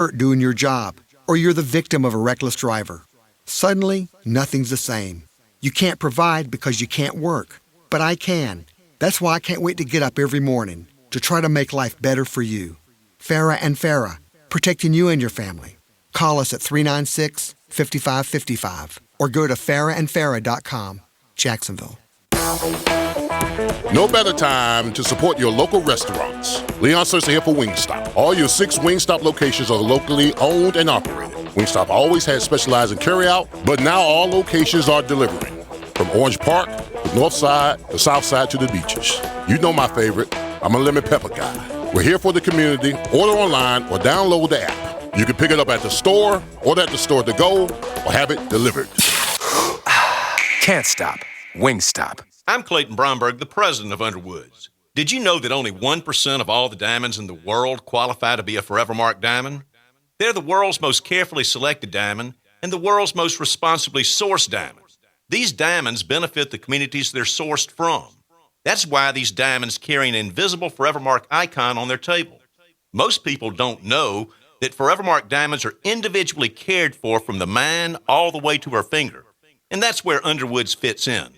hurt doing your job, or you're the victim of a reckless driver. Suddenly, nothing's the same. You can't provide because you can't work, but I can. That's why I can't wait to get up every morning to try to make life better for you. Farah and Farah, protecting you and your family. Call us at 396-5555 or go to farahandfarah.com, Jacksonville. No better time to support your local restaurants. Leon Searcy here for Wingstop. All your 6 Wingstop locations are locally owned and operated. Wingstop always has specialized in carryout, but now all locations are delivering. From Orange Park, the north side, the south side to the beaches. You know my favorite, I'm a lemon pepper guy. We're here for the community. Order online or download the app. You can pick it up at the store, order at the store to go, or have it delivered. Can't stop. Wingstop. I'm Clayton Bromberg, the president of Underwoods. Did you know that only 1% of all the diamonds in the world qualify to be a Forevermark diamond? They're the world's most carefully selected diamond and the world's most responsibly sourced diamond. These diamonds benefit the communities they're sourced from. That's why these diamonds carry an invisible Forevermark icon on their table. Most people don't know that Forevermark diamonds are individually cared for from the mine all the way to her finger. And that's where Underwoods fits in.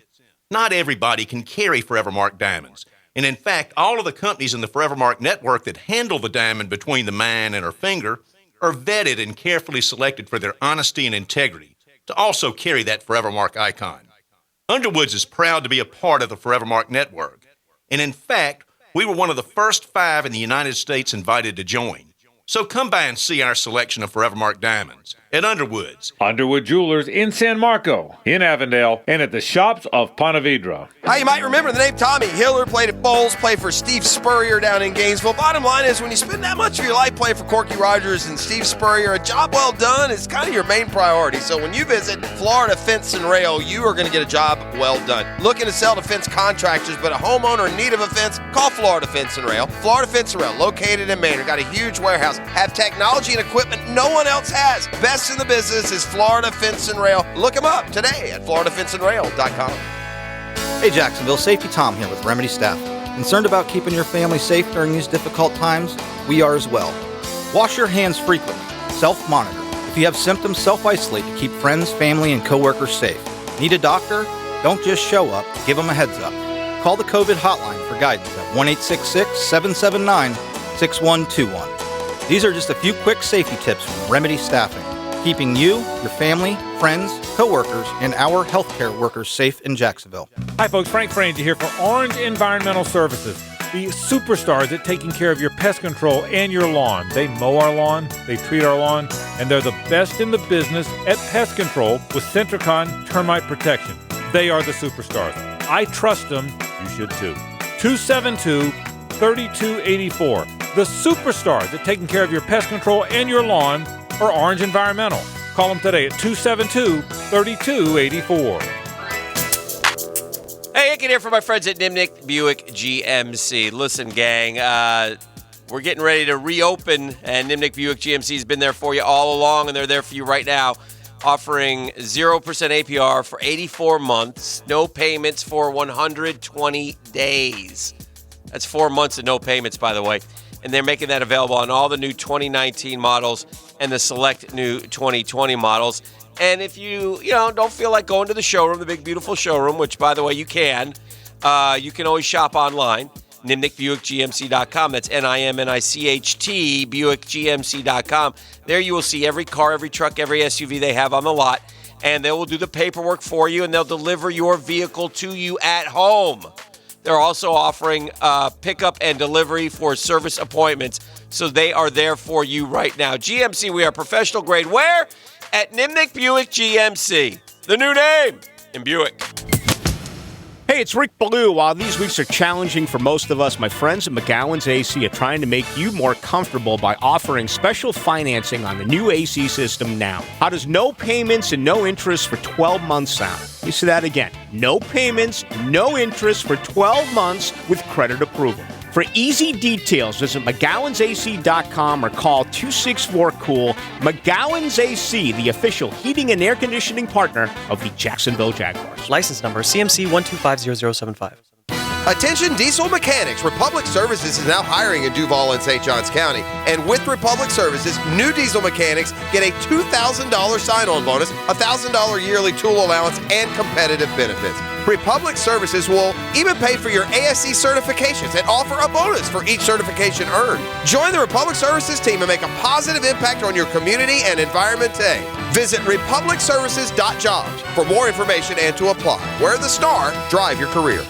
Not everybody can carry Forevermark diamonds. And in fact, all of the companies in the Forevermark network that handle the diamond between the mine and her finger are vetted and carefully selected for their honesty and integrity to also carry that Forevermark icon. Underwoods is proud to be a part of the Forevermark network. And in fact, we were one of the first 5 in the United States invited to join. So come by and see our selection of Forevermark diamonds at Underwoods. Underwood Jewelers in San Marco, in Avondale, and at the shops of Ponte Vedra. Hi, you might remember the name Tommy Hiller, played at Bowles, played for Steve Spurrier down in Gainesville. Bottom line is, when you spend that much of your life playing for Corky Rogers and Steve Spurrier, a job well done is kind of your main priority. So when you visit Florida Fence and Rail, you are going to get a job well done. Looking to sell to fence contractors, but a homeowner in need of a fence, call Florida Fence and Rail. Florida Fence and Rail, located in Manor, got a huge warehouse, have technology and equipment no one else has. Best in the business is Florida Fence and Rail. Look them up today at floridafenceandrail.com. Hey Jacksonville, Safety Tom here with Remedy Staff. Concerned about keeping your family safe during these difficult times? We are as well. Wash your hands frequently. Self-monitor. If you have symptoms, self-isolate to keep friends, family, and coworkers safe. Need a doctor? Don't just show up. Give them a heads up. Call the COVID hotline for guidance at 1-866-779-6121. These are just a few quick safety tips from Remedy Staffing, keeping you, your family, friends, coworkers, and our healthcare workers safe in Jacksonville. Hi folks, Frank Frangie here for Orange Environmental Services, the superstars at taking care of your pest control and your lawn. They mow our lawn, they treat our lawn, and they're the best in the business at pest control with Centricon Termite Protection. They are the superstars. I trust them. You should too. 272-3284. The superstars at taking care of your pest control and your lawn are Orange Environmental. Call them today at 272-3284. Hey, Icken here for my friends at Nimnick Buick GMC. Listen, gang, we're getting ready to reopen, and Nimnick Buick GMC has been there for you all along, and they're there for you right now, offering 0% APR for 84 months, no payments for 120 days. That's 4 months of no payments, by the way. And they're making that available on all the new 2019 models and the select new 2020 models. And if you don't feel like going to the showroom, the big, beautiful showroom, which, by the way, you can always shop online, NimnickBuickGMC.com. That's NIMNICHT, BuickGMC.com. There you will see every car, every truck, every SUV they have on the lot. And they will do the paperwork for you, and they'll deliver your vehicle to you at home. They're also offering pickup and delivery for service appointments, so they are there for you right now. GMC, we are professional grade. Where? At Nimnick Buick GMC. The new name in Buick. Hey, it's Rick Ballou. While these weeks are challenging for most of us, my friends at McGowan's AC are trying to make you more comfortable by offering special financing on the new AC system now. How does no payments and no interest for 12 months sound? Let me say that again. No payments, no interest for 12 months with credit approval. For easy details, visit McGowan'sAC.com or call 264-COOL. McGowan's AC, the official heating and air conditioning partner of the Jacksonville Jaguars. License number CMC 1250075. Attention diesel mechanics. Republic Services is now hiring in Duval and St. Johns County. And with Republic Services, new diesel mechanics get a $2,000 sign-on bonus, $1,000 yearly tool allowance, and competitive benefits. Republic Services will even pay for your ASE certifications and offer a bonus for each certification earned. Join the Republic Services team and make a positive impact on your community and environment today. Visit republicservices.jobs for more information and to apply. Wear the star, drive your career.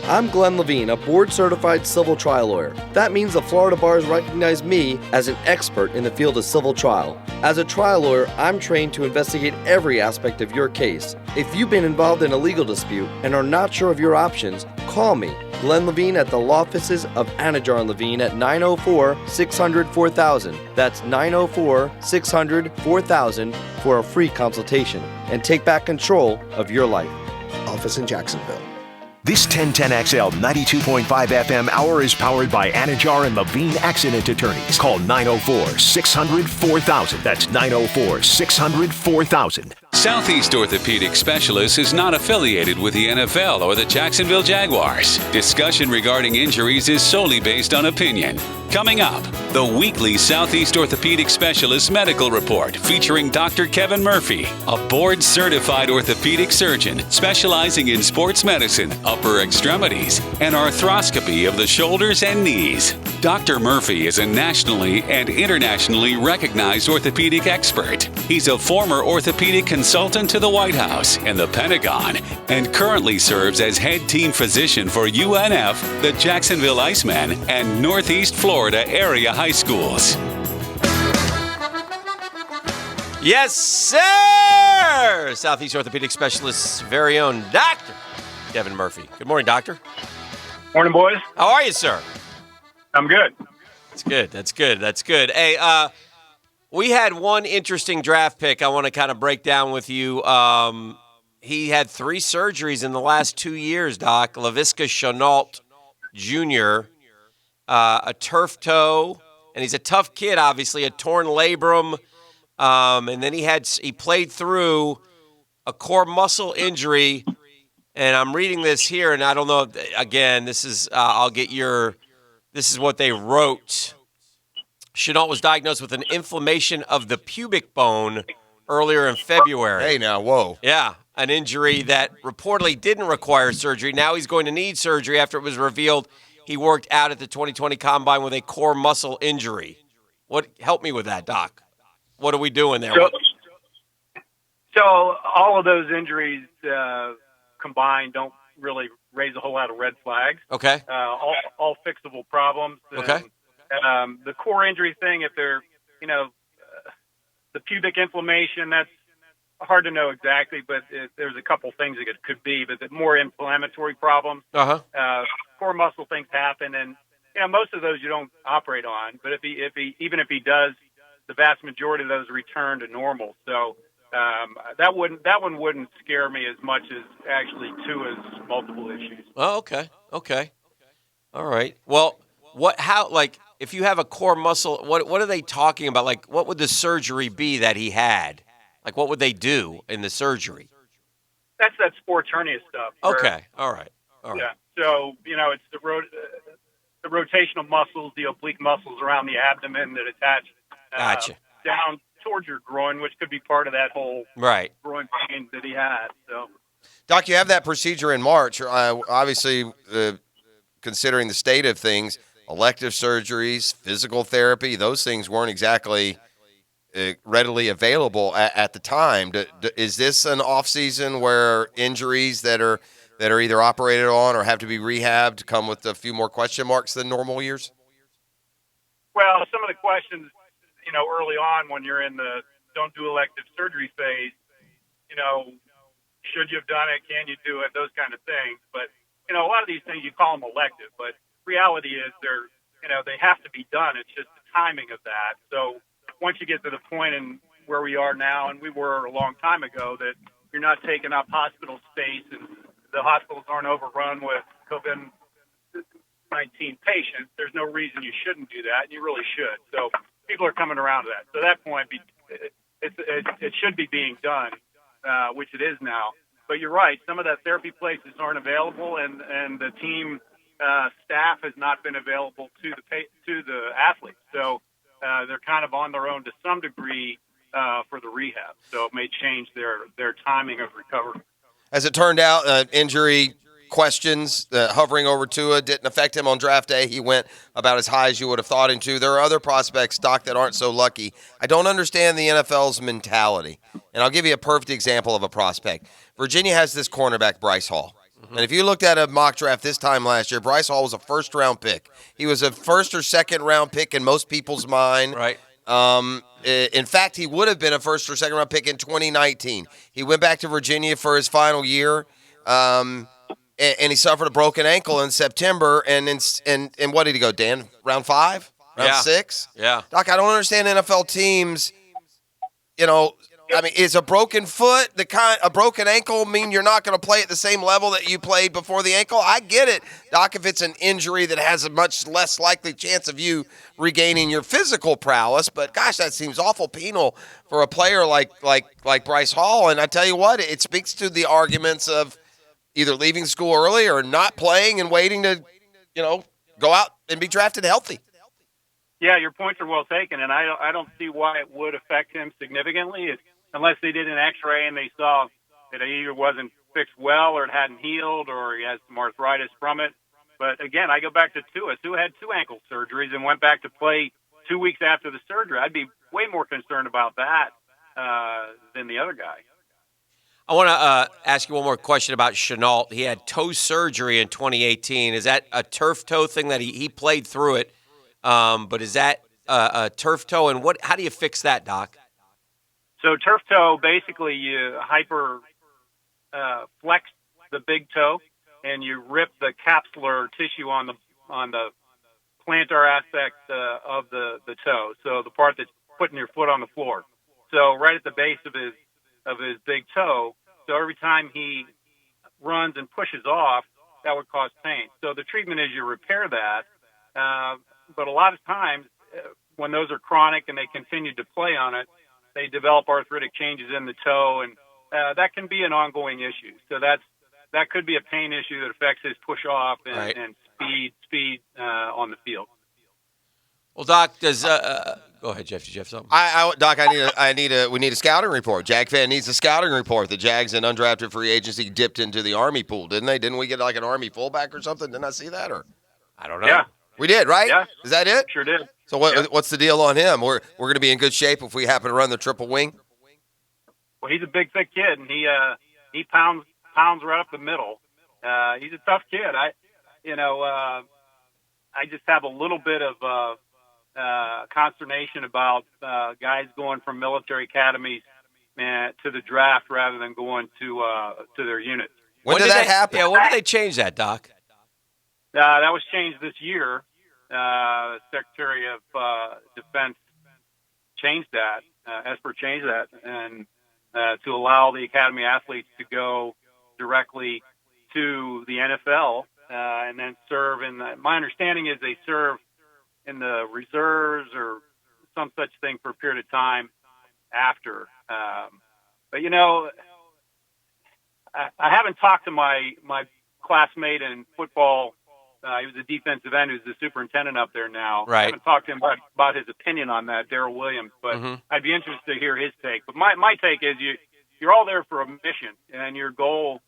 I'm Glenn Levine, a board-certified civil trial lawyer. That means the Florida bars recognize me as an expert in the field of civil trial. As a trial lawyer, I'm trained to investigate every aspect of your case. If you've been involved in a legal dispute and are not sure of your options, call me, Glenn Levine, at the law offices of Anajar and Levine at 904-600-4000. That's 904-600-4000 for a free consultation and take back control of your life. Office in Jacksonville. This 1010XL 92.5 FM hour is powered by Anajar and Levine Accident Attorneys. Call 904-600-4000. That's 904-600-4000. Southeast Orthopedic Specialists is not affiliated with the NFL or the Jacksonville Jaguars. Discussion regarding injuries is solely based on opinion. Coming up, the weekly Southeast Orthopedic Specialist Medical Report featuring Dr. Kevin Murphy, a board-certified orthopedic surgeon specializing in sports medicine, upper extremities, and arthroscopy of the shoulders and knees. Dr. Murphy is a nationally and internationally recognized orthopedic expert. He's a former orthopedic consultant to the White House and the Pentagon, and currently serves as head team physician for UNF, the Jacksonville Icemen, and Northeast Florida area high schools. Yes, sir! Southeast Orthopedic Specialist's very own Dr. Kevin Murphy. Good morning, doctor. Morning, boys. How are you, sir? I'm good. That's good. That's good. That's good. Hey, we had one interesting draft pick I want to kind of break down with you. He had 3 surgeries in the last 2 years, Doc. Laviska Chenault Jr., a turf toe, and he's a tough kid, obviously, a torn labrum. And then he played through a core muscle injury. And I'm reading this here, and I don't know, again, this is, this is what they wrote. Chenault was diagnosed with an inflammation of the pubic bone earlier in February. Hey, now, whoa. Yeah, an injury that reportedly didn't require surgery. Now he's going to need surgery after it was revealed he worked out at the 2020 Combine with a core muscle injury. Help me with that, Doc. What are we doing there? So all of those injuries combined don't really raise a whole lot of red flags. Okay. All fixable problems. Okay. The core injury thing, if they're, the pubic inflammation, that's hard to know exactly, but there's a couple things that it could be, but the more inflammatory problems. Core muscle things happen, and most of those you don't operate on. But even if he does, the vast majority of those return to normal. So that one wouldn't scare me as much as actually Tua's multiple issues. Oh, okay. All right. Well, if you have a core muscle, what are they talking about? Like, what would the surgery be that he had? Like, what would they do in the surgery? That's that sports hernia stuff. Okay. All right. Yeah. So, it's the rotational muscles, the oblique muscles around the abdomen that attach down towards your groin, which could be part of that whole groin pain that he had. So, Doc, you have that procedure in March. Obviously, considering the state of things, elective surgeries, physical therapy, those things weren't exactly readily available at the time. Is this an off-season where injuries that are either operated on or have to be rehabbed come with a few more question marks than normal years? Well, some of the questions, early on when you're in the don't do elective surgery phase, should you have done it? Can you do it? Those kind of things. But, a lot of these things you call them elective, but reality is they have to be done. It's just the timing of that. So once you get to the point in where we are now, and we were a long time ago, that you're not taking up hospital space and the hospitals aren't overrun with COVID-19 patients, there's no reason you shouldn't do that, and you really should. So people are coming around to that. So at that point, it should be being done, which it is now. But you're right. Some of that therapy places aren't available, and the team staff has not been available to the athletes. So they're kind of on their own to some degree for the rehab. So it may change their timing of recovery. As it turned out, injury questions hovering over Tua didn't affect him on draft day. He went about as high as you would have thought him to. There are other prospects, Doc, that aren't so lucky. I don't understand the NFL's mentality. And I'll give you a perfect example of a prospect. Virginia has this cornerback, Bryce Hall. And if you looked at a mock draft this time last year, Bryce Hall was a first-round pick. He was a first- or second-round pick in most people's mind. Right. In fact, he would have been a first- or second-round pick in 2019. He went back to Virginia for his final year. And he suffered a broken ankle in September. And what did he go, Dan? Round 5? Round 6? Yeah. Doc, I don't understand NFL teams. I mean, is a broken foot, a broken ankle mean you're not going to play at the same level that you played before the ankle? I get it, Doc, if it's an injury that has a much less likely chance of you regaining your physical prowess. But, gosh, that seems awful penal for a player like Bryce Hall. And I tell you what, it speaks to the arguments of either leaving school early or not playing and waiting to, go out and be drafted healthy. Yeah, your points are well taken, and I don't see why it would affect him significantly unless they did an X-ray and they saw that it either wasn't fixed well or it hadn't healed or he has some arthritis from it. But, again, I go back to Tua. Tua had 2 ankle surgeries and went back to play 2 weeks after the surgery. I'd be way more concerned about that than the other guy. I want to ask you one more question about Chenault. He had toe surgery in 2018. Is that a turf toe thing that he played through it? But is that a turf toe? And how do you fix that, Doc? So turf toe, basically you hyper flex the big toe and you rip the capsular tissue on the plantar aspect of the toe. So the part that's putting your foot on the floor. So right at the base of his big toe. So every time he runs and pushes off, that would cause pain. So the treatment is you repair that. But a lot of times when those are chronic and they continue to play on it, they develop arthritic changes in the toe, and that can be an ongoing issue. So that could be a pain issue that affects his push off and speed on the field. Well, Doc, does go ahead, Jeff. Did you have something? Doc, we need a scouting report. Jag fan needs a scouting report. The Jags in undrafted free agency dipped into the Army pool, didn't they? Didn't we get like an Army fullback or something? Didn't I see that? Or I don't know. Yeah, we did, right? Yeah, is that it? Sure did. So what's the deal on him? We're going to be in good shape if we happen to run the triple wing. Well, he's a big, thick kid, and he pounds right up the middle. He's a tough kid. I just have a little bit of consternation about guys going from military academies to the draft rather than going to their units. When did that happen? Yeah, when did they change that, Doc? That was changed this year. The Secretary of Defense changed that. Esper changed that, and to allow the academy athletes to go directly to the NFL and then serve in my understanding is they serve in the reserves or some such thing for a period of time after. But, I haven't talked to my classmate in football. He was a defensive end who's the superintendent up there now. Right. I haven't talked to him about his opinion on that, Darrell Williams, but I'd be interested to hear his take. But my take is you're all there for a mission, and your goal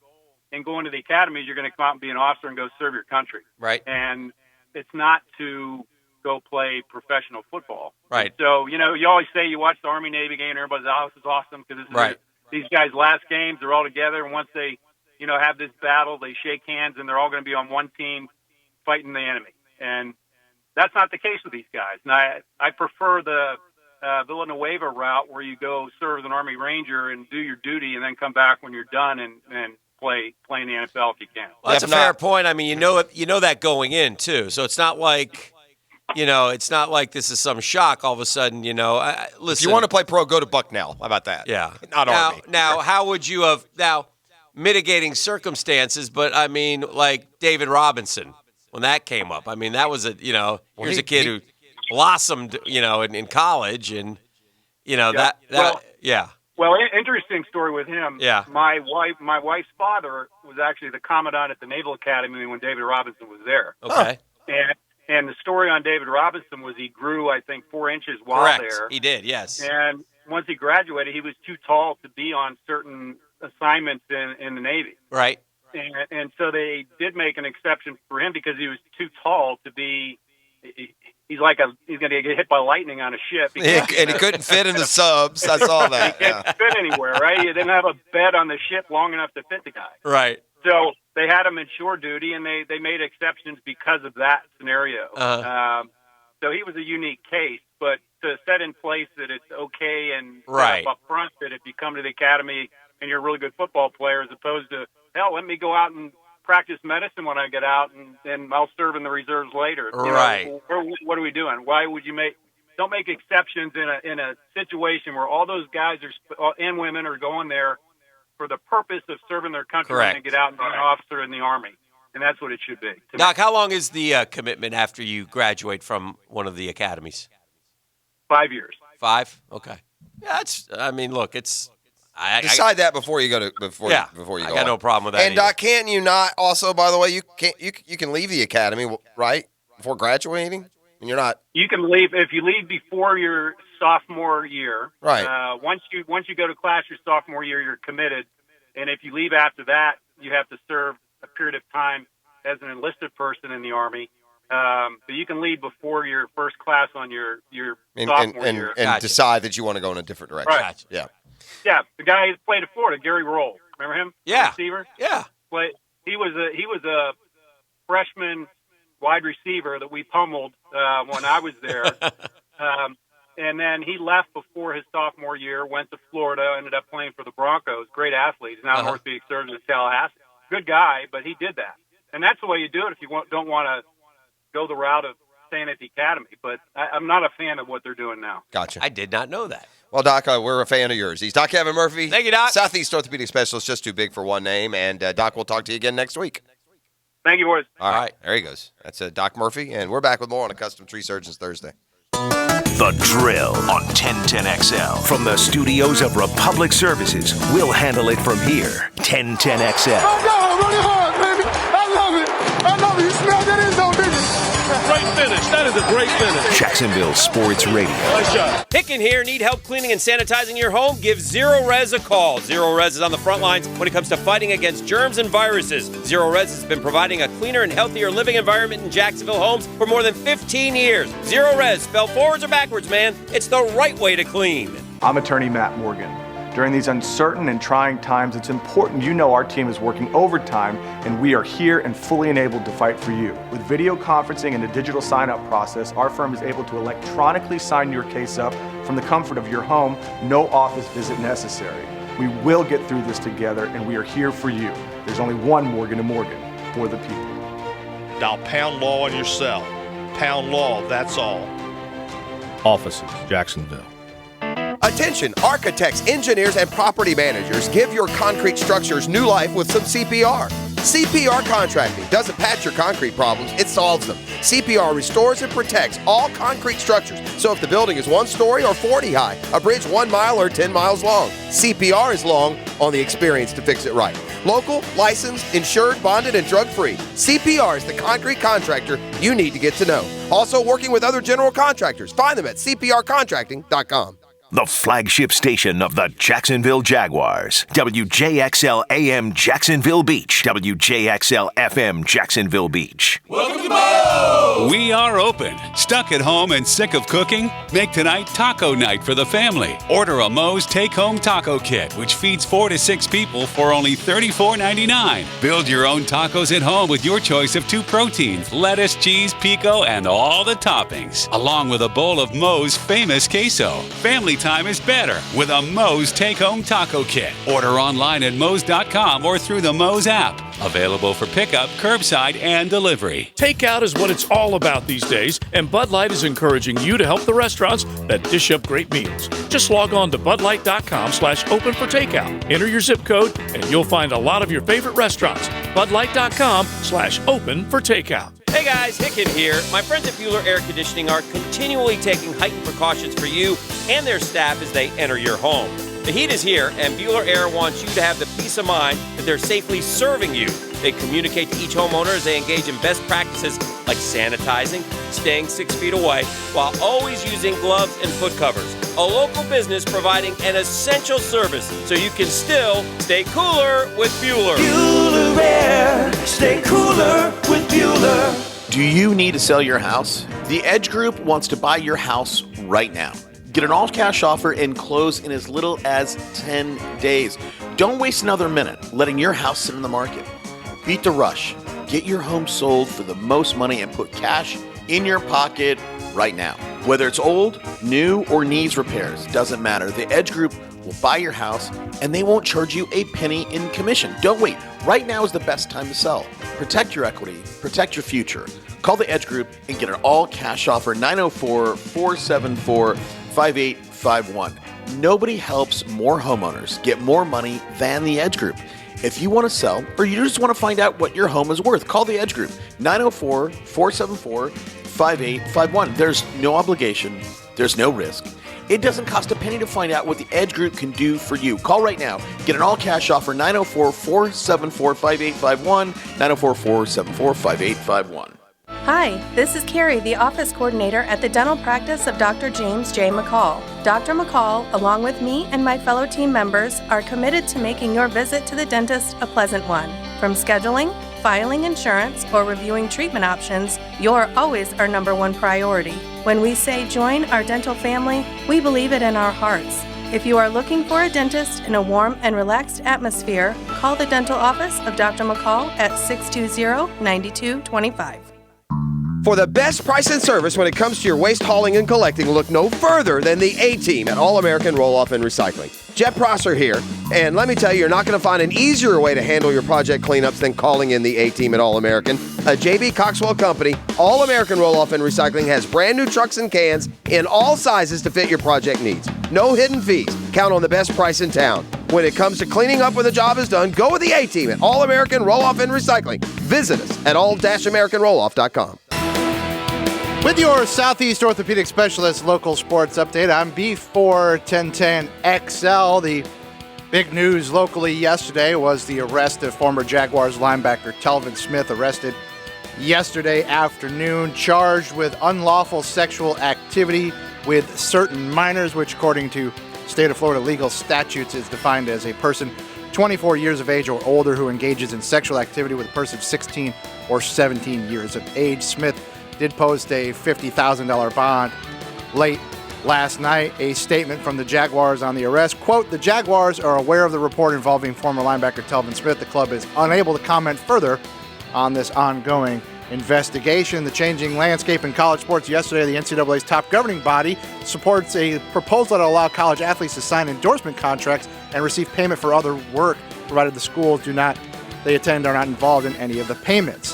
in going to the academy is you're going to come out and be an officer and go serve your country. Right. And it's not to go play professional football. Right. So, you always say you watch the Army-Navy game and everybody's, this is awesome because this is these guys' last games. They're all together, and once they, have this battle, they shake hands, and they're all going to be on one team fighting the enemy. And that's not the case with these guys. And I prefer the Villanueva route where you go serve as an Army Ranger and do your duty and then come back when you're done and play in the NFL if you can. Well, that's a fair point. I mean, you know that going in too. So it's not like, it's not like this is some shock all of a sudden, listen. If you want to play pro, go to Bucknell. How about that? Yeah. Not Army. Now, how would you have mitigating circumstances, but I mean, like David Robinson, when that came up, I mean, that was here's a kid who blossomed, in college and, yeah. Well, interesting story with him. Yeah. My wife's father was actually the commandant at the Naval Academy when David Robinson was there. Okay. And the story on David Robinson was he grew, I think, 4 inches while Correct. there. He did, yes. And once he graduated, he was too tall to be on certain assignments in the Navy. Right. And so they did make an exception for him because he was too tall to be. He's going to get hit by lightning on a ship. And he couldn't fit in the subs. I saw that. He can't fit anywhere, right? He didn't have a bed on the ship long enough to fit the guy. Right. So they had him in shore duty, and they made exceptions because of that scenario. So he was a unique case, but to set in place that it's okay and right up front that if you come to the academy and you're a really good football player, as opposed to, hell, let me go out and practice medicine when I get out, and then I'll serve in the reserves later. Right. You know, what are we doing? Why would you don't make exceptions in a situation where all those guys and women are going there for the purpose of serving their country Correct. and get out and be an officer in the Army. And that's what it should be. Doc, how long is the commitment after you graduate from one of the academies? 5 years. 5? Okay. Yeah, look, it's... Decide that before you go to before you go. I got no problem with that. And Doc, can you not also? By the way, you can leave the academy right before graduating, and you're not. You can leave if you leave before your sophomore year. Right. Once you go to class your sophomore year, you're committed, and if you leave after that, you have to serve a period of time as an enlisted person in the Army. But you can leave before your first class on your sophomore year. And decide that you want to go in a different direction. Right. Gotcha. Yeah. Yeah, the guy who played at Florida, Gary Roll. Remember him? Yeah. Receiver? Yeah. He was a freshman wide receiver that we pummeled when I was there. And then he left before his sophomore year, went to Florida, ended up playing for the Broncos. Great athlete. He's now an orthopedic surgeon in Tallahassee. Good guy, but he did that. And that's the way you do it if you don't want to go the route of staying at the academy. But I'm not a fan of what they're doing now. Gotcha. I did not know that. Well, Doc, we're a fan of yours. He's Doc Kevin Murphy. Thank you, Doc. Southeast Orthopedic Specialist, just too big for one name. And, Doc, we'll talk to you again next week. Thank you, boys. All right. There he goes. That's Doc Murphy, and we're back with more on a Custom Tree Surgeons Thursday. The Drill on 1010XL. From the studios of Republic Services, we'll handle it from here. 1010XL. I'm going really hard, baby. I love it. I love it. You smell that in so big. Great finish. That is a great finish. Jacksonville Sports Radio. Nice shot. Hicken here. Need help cleaning and sanitizing your home? Give Zero Res a call. Zero Res is on the front lines when it comes to fighting against germs and viruses. Zero Res has been providing a cleaner and healthier living environment in Jacksonville homes for more than 15 years. Zero Res, spelled forwards or backwards, man. It's the right way to clean. I'm attorney Matt Morgan. During these uncertain and trying times, it's important you know our team is working overtime and we are here and fully enabled to fight for you. With video conferencing and a digital sign-up process, our firm is able to electronically sign your case up from the comfort of your home, no office visit necessary. We will get through this together and we are here for you. There's only one Morgan & Morgan, for the people. Dial pound law on your cell. Pound law, that's all. Offices, Jacksonville. Attention, architects, engineers, and property managers, give your concrete structures new life with some CPR. CPR Contracting doesn't patch your concrete problems, it solves them. CPR restores and protects all concrete structures. So if the building is 1 story or 40 high, a bridge 1 mile or 10 miles long, CPR is long on the experience to fix it right. Local, licensed, insured, bonded, and drug-free. CPR is the concrete contractor you need to get to know. Also working with other general contractors. Find them at cprcontracting.com. The flagship station of the Jacksonville Jaguars. WJXL AM Jacksonville Beach. WJXL FM Jacksonville Beach. Welcome to Mo! We are open. Stuck at home and sick of cooking? Make tonight taco night for the family. Order a Moe's take-home taco kit, which feeds 4 to 6 people for only $34.99. Build your own tacos at home with your choice of 2 proteins, lettuce, cheese, pico, and all the toppings, along with a bowl of Moe's famous queso. Family time is better with a Moe's take-home taco kit. Order online at Moe's.com or through the Moe's app. Available for pickup, curbside, and delivery. Takeout is what it's all about these days, and Bud Light is encouraging you to help the restaurants that dish up great meals. Just log on to budlight.com/open for takeout. Enter your zip code, and you'll find a lot of your favorite restaurants. budlight.com/open for takeout. Hey guys, Hicken here. My friends at Bueller Air Conditioning are continually taking heightened precautions for you and their staff as they enter your home. The heat is here, and Bueller Air wants you to have the peace of mind that they're safely serving you. They communicate to each homeowner as they engage in best practices like sanitizing, staying 6 feet away, while always using gloves and foot covers. A local business providing an essential service so you can still stay cooler with Bueller. Bueller Air, stay cooler with Bueller. Do you need to sell your house? The Edge Group wants to buy your house right now. Get an all-cash offer and close in as little as 10 days. Don't waste another minute letting your house sit in the market. Beat the rush. Get your home sold for the most money and put cash in your pocket right now. Whether it's old, new, or needs repairs, doesn't matter. The Edge Group will buy your house and they won't charge you a penny in commission. Don't wait. Right now is the best time to sell. Protect your equity. Protect your future. Call the Edge Group and get an all-cash offer, 904-474-5851. Nobody helps more homeowners get more money than the Edge Group. If you want to sell or you just want to find out what your home is worth, call the Edge Group, 904-474-5851. There's no obligation. There's no risk. It doesn't cost a penny to find out what the Edge Group can do for you. Call right now. Get an all-cash offer, 904-474-5851, 904-474-5851. Hi, this is Carrie, the office coordinator at the dental practice of Dr. James J. McCall. Dr. McCall, along with me and my fellow team members, are committed to making your visit to the dentist a pleasant one. From scheduling, filing insurance, or reviewing treatment options, you're always our number one priority. When we say join our dental family, we believe it in our hearts. If you are looking for a dentist in a warm and relaxed atmosphere, call the dental office of Dr. McCall at 620-9225. For the best price and service when it comes to your waste hauling and collecting, look no further than the A-Team at All-American Roll-Off and Recycling. Jet Prosser here, and let me tell you, you're not going to find an easier way to handle your project cleanups than calling in the A-Team at All-American. A J.B. Coxwell company, All-American Roll-Off and Recycling has brand new trucks and cans in all sizes to fit your project needs. No hidden fees. Count on the best price in town. When it comes to cleaning up when the job is done, go with the A-Team at All-American Roll-Off and Recycling. Visit us at all-americanrolloff.com. With your Southeast Orthopedic Specialist local sports update, I'm B41010XL. The big news locally yesterday was the arrest of former Jaguars linebacker Telvin Smith, arrested yesterday afternoon, charged with unlawful sexual activity with certain minors, which according to state of Florida legal statutes is defined as a person 24 years of age or older who engages in sexual activity with a person 16 or 17 years of age. Smith did post a $50,000 bond late last night. A statement from the Jaguars on the arrest. Quote, the Jaguars are aware of the report involving former linebacker Telvin Smith. The club is unable to comment further on this ongoing investigation. The changing landscape in college sports. Yesterday, the NCAA's top governing body supports a proposal that will allow college athletes to sign endorsement contracts and receive payment for other work, provided the schools they attend are not involved in any of the payments.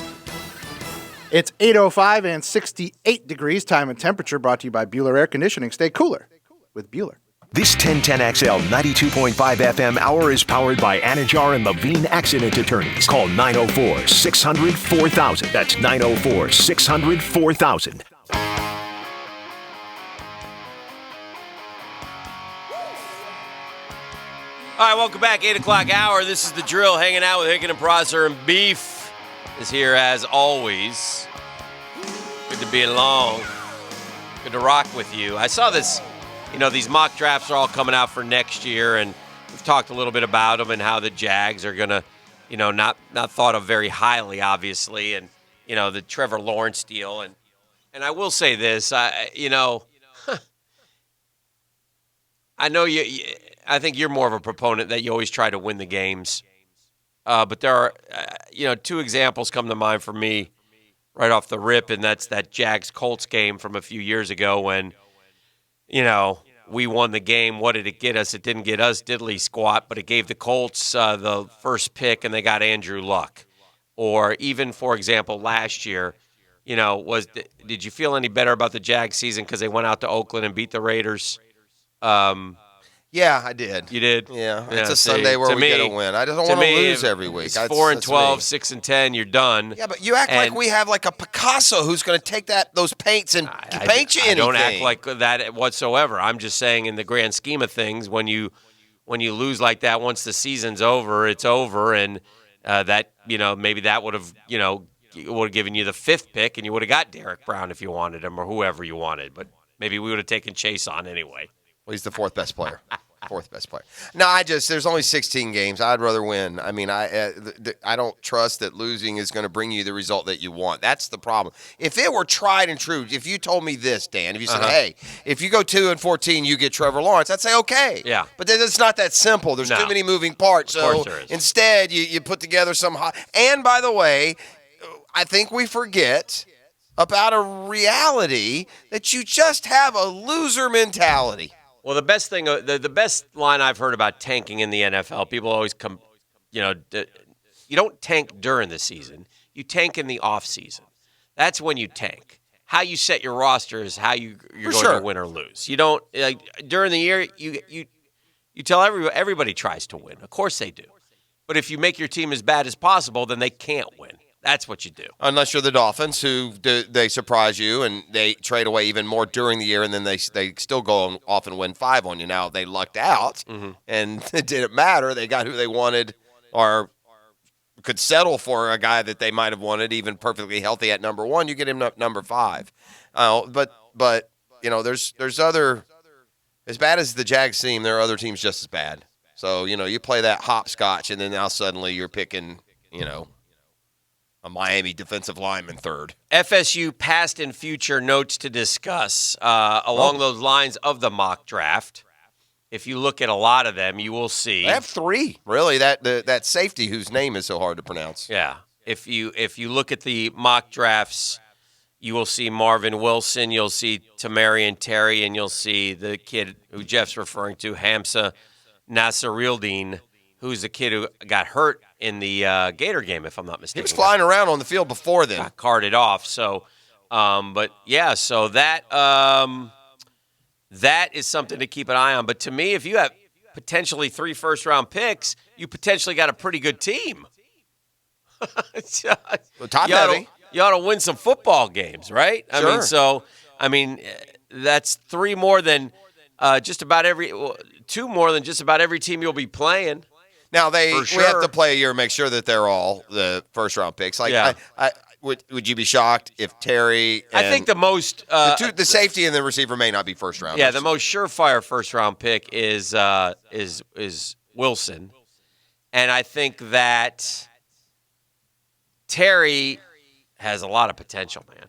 It's 8:05 and 68 degrees time and temperature, brought to you by Bueller Air Conditioning. Stay cooler with Bueller. This 1010XL 92.5 FM hour is powered by Anajar and Levine Accident Attorneys. Call 904-600-4000. That's 904-600-4000. All right, welcome back. 8 o'clock hour. This is The Drill, hanging out with Hicken and Prosser, and Beef is here as always. Good to be along. Good to rock with you. I saw this, these mock drafts are all coming out for next year, and we've talked a little bit about them and how the Jags are going to, not thought of very highly, obviously, and, the Trevor Lawrence deal. And I will say this, I know I think you're more of a proponent that you always try to win the games. But there are, two examples come to mind for me right off the rip, and that's that Jags-Colts game from a few years ago when, we won the game. What did it get us? It didn't get us diddly squat, but it gave the Colts the first pick, and they got Andrew Luck. Or even, for example, last year, did you feel any better about the Jags season because they went out to Oakland and beat the Raiders? Yeah, I did. You did? Yeah. It's a Sunday where we get a win. I don't want to lose every week. It's 4-12, 6-10, you're done. Yeah, but you act like we have like a Picasso who's going to take those paints and paint you anything. I don't act like that whatsoever. I'm just saying in the grand scheme of things, when you when you lose like that, once the season's over, it's over, and that maybe that would have given you the 5th pick, and you would have got Derek Brown if you wanted him or whoever you wanted. But maybe we would have taken Chase on anyway. Well, he's the 4th best player. 4th best player. No, there's only 16 games. I'd rather win. I mean, I don't trust that losing is going to bring you the result that you want. That's the problem. If it were tried and true, if you told me this, Dan, if you said, hey, if you go 2-14, you get Trevor Lawrence, I'd say, okay. Yeah. But it's not that simple. There's too many moving parts. So instead, you put together some and by the way, I think we forget about a reality that you just have a loser mentality. Well, the best thing, the best line I've heard about tanking in the NFL, people always come, you don't tank during the season. You tank in the off season. That's when you tank. How you set your roster is how you're going to win or lose. You don't during the year. You tell everybody tries to win. Of course they do. But if you make your team as bad as possible, then they can't win. That's what you do. Unless you're the Dolphins, who they surprise you and they trade away even more during the year, and then they still go off and win 5 on you. Now, they lucked out, and it didn't matter. They got who they wanted or could settle for a guy that they might have wanted, even perfectly healthy at number 1. You get him up number 5. But there's other – as bad as the Jags team, there are other teams just as bad. So, you play that hopscotch, and then now suddenly you're picking, a Miami defensive lineman 3rd. FSU past and future notes to discuss along those lines of the mock draft. If you look at a lot of them, you will see. They have 3, really. That safety whose name is so hard to pronounce. Yeah. If you look at the mock drafts, you will see Marvin Wilson, you'll see Tamarian Terry, and you'll see the kid who Jeff's referring to, Hamza Nasirildeen, who's the kid who got hurt in the Gator game, if I'm not mistaken. He was flying around on the field before then. Got carted off. So, so that is something to keep an eye on. But to me, if you have potentially 3 first-round picks, you potentially got a pretty good team. Top heavy. You ought to win some football games, right? Sure. I mean, that's 3 more than just about 2 more than just about every team you'll be playing. Now we have to play a year and make sure that they're all the first round picks. Would you be shocked if Terry? I think the most the safety and the receiver may not be first round. Yeah, the most surefire first round pick is Wilson, and I think that Terry has a lot of potential, man.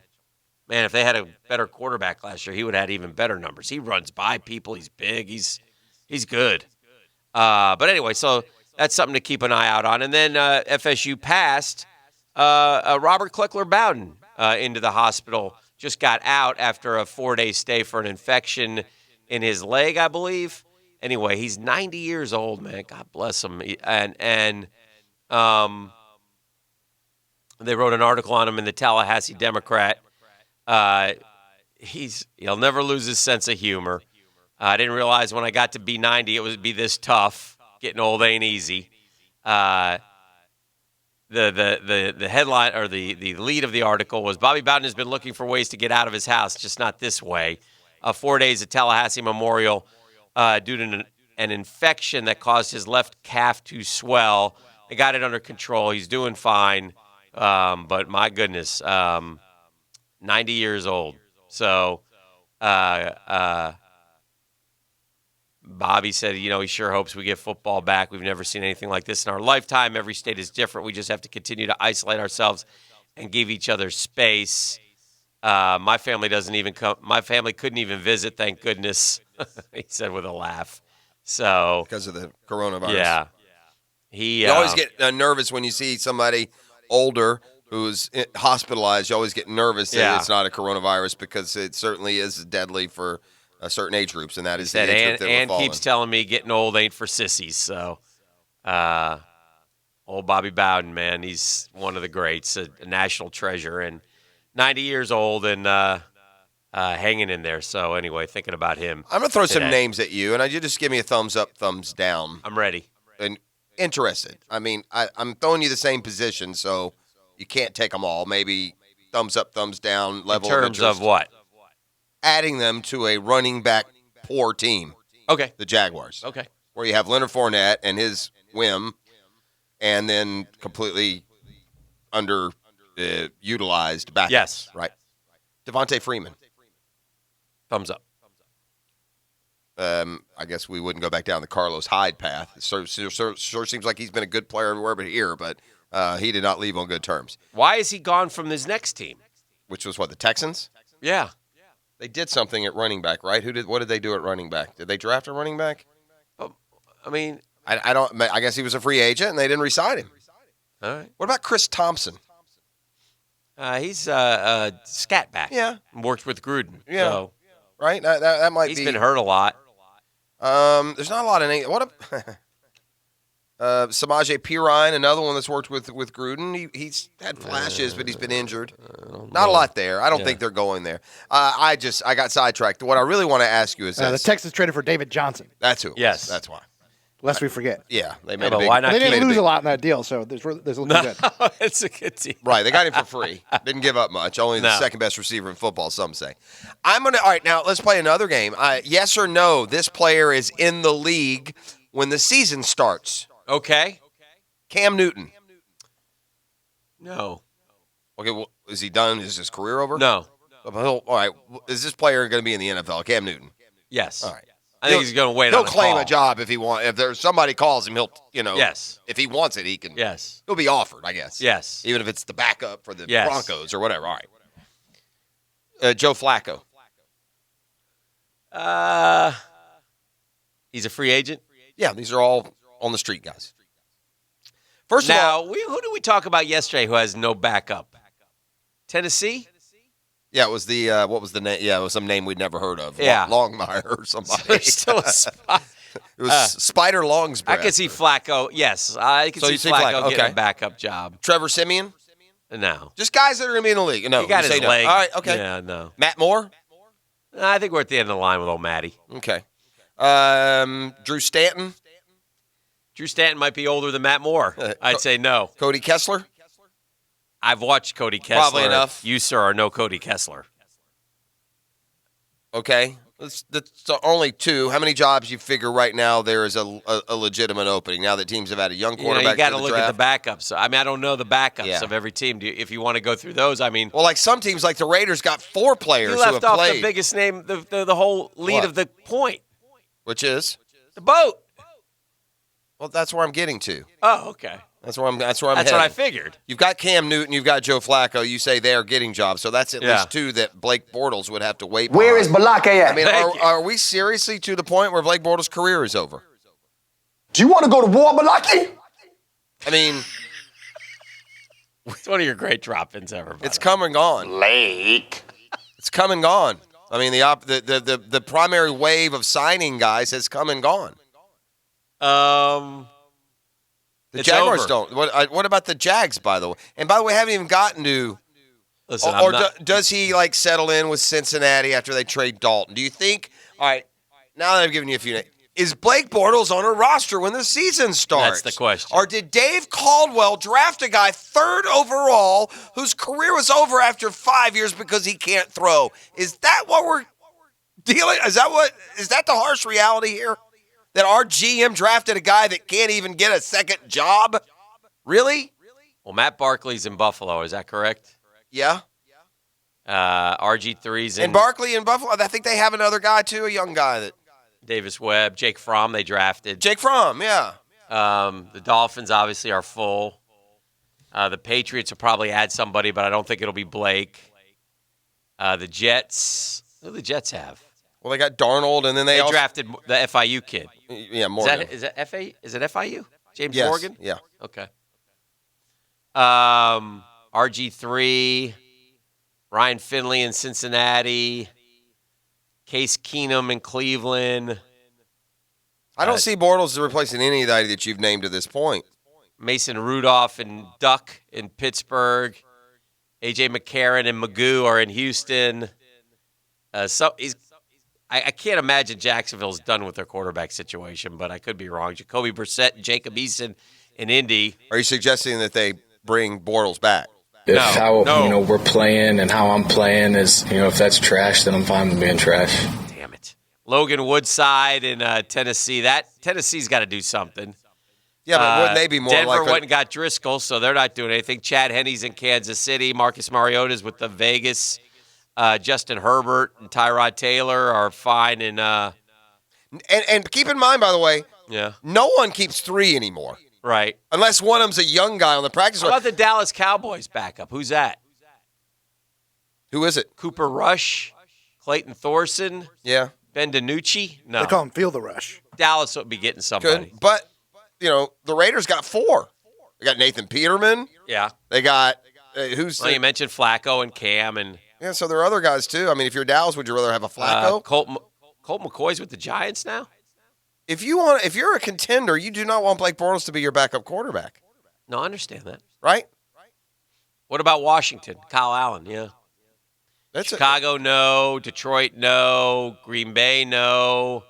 Man, if they had a better quarterback last year, he would have had even better numbers. He runs by people. He's big. He's good. But anyway, so that's something to keep an eye out on. And then FSU passed Robert Kleckler-Bowden into the hospital. Just got out after a 4-day stay for an infection in his leg, I believe. Anyway, he's 90 years old, man. God bless him. And they wrote an article on him in the Tallahassee Democrat. He'll never lose his sense of humor. I didn't realize when I got to be 90 it would be this tough. Getting old ain't easy. The headline or the lead of the article was Bobby Bowden has been looking for ways to get out of his house, just not this way. 4 days at Tallahassee Memorial due to an infection that caused his left calf to swell. They got it under control. He's doing fine. But my goodness, 90 years old. So Bobby said, he sure hopes we get football back. We've never seen anything like this in our lifetime. Every state is different. We just have to continue to isolate ourselves and give each other space. My family doesn't even come. My family couldn't even visit, thank goodness, he said with a laugh. So because of the coronavirus. Yeah. You always get nervous when you see somebody older who's hospitalized. You always get nervous that it's not a coronavirus because it certainly is deadly for certain age groups, and that is the age group that we're following. Keeps telling me getting old ain't for sissies. So, old Bobby Bowden, man, he's one of the greats, a national treasure, and 90 years old and hanging in there. So, anyway, thinking about him. I'm going to throw some names at you, and you just give me a thumbs up, thumbs down. I'm ready. And interested. I mean, I'm throwing you the same position, so you can't take them all. Maybe thumbs up, thumbs down level. In terms of what? Adding them to a running back poor team. Okay. The Jaguars. Okay. where you have Leonard Fournette and his whim, and then completely utilized backups. Yes. Right. Devontae Freeman. Thumbs up. I guess we wouldn't go back down the Carlos Hyde path. It sure seems like he's been a good player everywhere but here, but he did not leave on good terms. Why is he gone from his next team? Which was what, the Texans? Yeah. They did something at running back, right? What did they do at running back? Did they draft a running back? I mean, I guess he was a free agent and they didn't re-sign him. All right. What about Chris Thompson? He's a scat back. Yeah. Worked with Gruden. Yeah. So right? That might be. He's been hurt a lot. There's not a lot of names. Samaje Perine, another one that's worked with Gruden. He's had flashes, but he's been injured. Not a lot there. I don't think they're going there. I got sidetracked. What I really want to ask you is the this. Texans traded for David Johnson. That's who. Yes. That's why. Lest we forget. Yeah, they made but a big. why not They keep didn't it lose big? a lot in that deal, so there's looking good. It's a good team. Right, they got him for free. Didn't give up much. Only the second best receiver in football, some say. All right, now let's play another game. Yes or no, this player is in the league when the season starts. Okay. Cam Newton. No. Okay, well, is he done? Is his career over? No. All right, is this player going to be in the NFL? Cam Newton. Yes. All right. I think he's going to wait He'll on a claim call. a job if he wants. If there's somebody calls him, he'll, Yes. If he wants it, he can. Yes. He'll be offered, I guess. Yes. Even if it's the backup for the Yes. Broncos or whatever. All right. Joe Flacco. He's a free agent? Yeah, these are all on the street guys. First of now, all, who did we talk about yesterday who has no backup? Tennessee? yeah, it was the what was the name? Yeah, it was some name we'd never heard of. Yeah. Longmire or somebody. There's still a spot. It was Spider Longsbreath. I can see Flacco. Yes, I can So see you see Flacco Flacco, getting okay. a backup job. Trevor Simeon. No. Just guys that are going to be in the league. No, He got you his say no. leg. All right, okay. Yeah, no. Matt Moore. I think we're at the end of the line with old Matty. Okay. Drew Stanton. Drew Stanton might be older than Matt Moore. I'd say no. Cody Kessler. I've watched Cody Kessler. Probably enough. You, sir, are no Cody Kessler. Okay. That's only two. How many jobs you figure right now there is a legitimate opening now that teams have had a young quarterback? You got to for the look draft? at the backups. I mean, I don't know the backups of every team. If you want to go through those, I mean, Well, like some teams, like the Raiders, got 4 players you who left have off played. the biggest name, the whole lead What? of the point, Which is? the boat. Well, that's where I'm getting to. Oh, okay. That's where I'm That's what heading. I figured. You've got Cam Newton, you've got Joe Flacco. You say they are getting jobs, so that's at Yeah. least 2 that Blake Bortles would have to wait. Where is behind. Balake at? I mean, Thank you. are we seriously to the point where Blake Bortles' career is over? Do you want to go to war, Balake? I mean, It's one of your great drop-ins ever. by it's the way. come and gone. Blake. It's come and gone. I mean, the primary wave of signing guys has come and gone. The It's Jaguars over. don't. What about the Jags, by the way? And by the way, haven't even gotten to. Listen, Or I'm not- does he like settle in with Cincinnati after they trade Dalton? Do you think? All right, now that I've given you a few names, is Blake Bortles on a roster when the season starts? That's the question. Or did Dave Caldwell draft a guy 3rd overall whose career was over after 5 years because he can't throw? Is that what we're dealing? Is that the harsh reality here? That our GM drafted a guy that can't even get a second job? Really? Well, Matt Barkley's in Buffalo. Is that correct? Yeah. RG3's in And Barkley in Buffalo, I think they have another guy too, a young guy that. Davis Webb. Jake Fromm they drafted. Jake Fromm, yeah. The Dolphins obviously are full. The Patriots will probably add somebody, but I don't think it'll be Blake. The Jets. Who do the Jets have? Well, they got Darnold, and then they also drafted the FIU kid. Yeah, Morgan. Is that FA? Is it FIU? James Yes, Morgan? yeah. Okay. RG3, Ryan Finley in Cincinnati, Case Keenum in Cleveland. I don't see Bortles replacing any of that you've named to this point. Mason Rudolph and Duck in Pittsburgh. A.J. McCarron and Magoo are in Houston. I can't imagine Jacksonville's done with their quarterback situation, but I could be wrong. Jacoby Brissett and Jacob Eason in Indy. Are you suggesting that they bring Bortles back? If how we're playing and how I'm playing is, if that's trash, then I'm fine with being trash. Damn it. Logan Woodside in Tennessee. Tennessee's got to do something. Yeah, but wouldn't they be more Denver likely? went and got Driscoll, so they're not doing anything. Chad Henne's in Kansas City. Marcus Mariota's with the Vegas. Justin Herbert and Tyrod Taylor are fine in. And keep in mind, by the way, Yeah. no one keeps 3 anymore. Right. Unless one of them's a young guy on the practice How squad. about the Dallas Cowboys backup? Who's that? Who is it? Cooper Rush, Clayton Thorson, Yeah. Ben DiNucci? No. They call him Feel the Rush. Dallas would be getting somebody. Good. But, the Raiders got 4. They got Nathan Peterman. Yeah. They got, Well, you mentioned Flacco and Cam and Yeah, so there are other guys, too. I mean, if you're Dallas, would you rather have a Flacco? Colt McCoy's with the Giants now? If you're a contender, you do not want Blake Bortles to be your backup quarterback. No, I understand that. Right? What about Washington? Kyle Allen, yeah. Chicago, no. Detroit, no. Green Bay, no.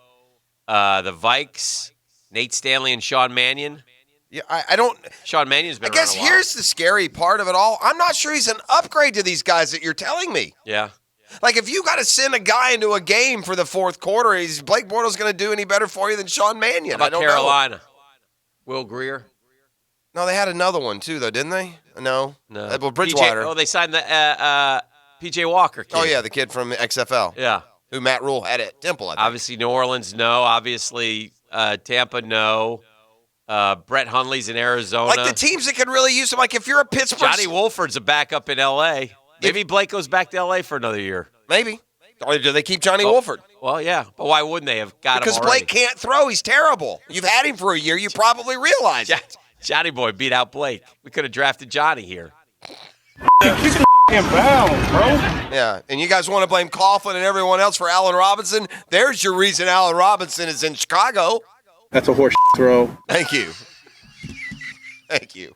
The Vikes, Nate Stanley and Sean Mannion. Yeah, I don't. Sean Mannion's been I guess around a while. here's the scary part of it all. I'm not sure he's an upgrade to these guys that you're telling me. Yeah. Like, if you got to send a guy into a game for the fourth quarter, is Blake Bortles going to do any better for you than Sean Mannion? How I about don't Carolina? know. Will Greer? No, they had another one, too, though, didn't they? No. No. Well, Bridgewater. They signed the P.J. Walker kid. Oh, yeah, the kid from XFL. Yeah. Who Matt Rule had at Temple, I think. Obviously, New Orleans, no. Obviously, Tampa, no. Brett Hundley's in Arizona. Like, the teams that could really use him, like, if you're a Pittsburgh... Johnny Wolford's a backup in L.A. Maybe Blake goes back to L.A. for another year. Maybe. Or do they keep Johnny Wolford? Well, yeah. But why wouldn't they have got Because him already? Blake can't throw. He's terrible. You've had him for a year. You probably realize it. Johnny boy beat out Blake. We could have drafted Johnny here. Yeah, and you guys want to blame Coughlin and everyone else for Allen Robinson? There's your reason Allen Robinson is in Chicago. That's a horse throw. Thank you. Thank you.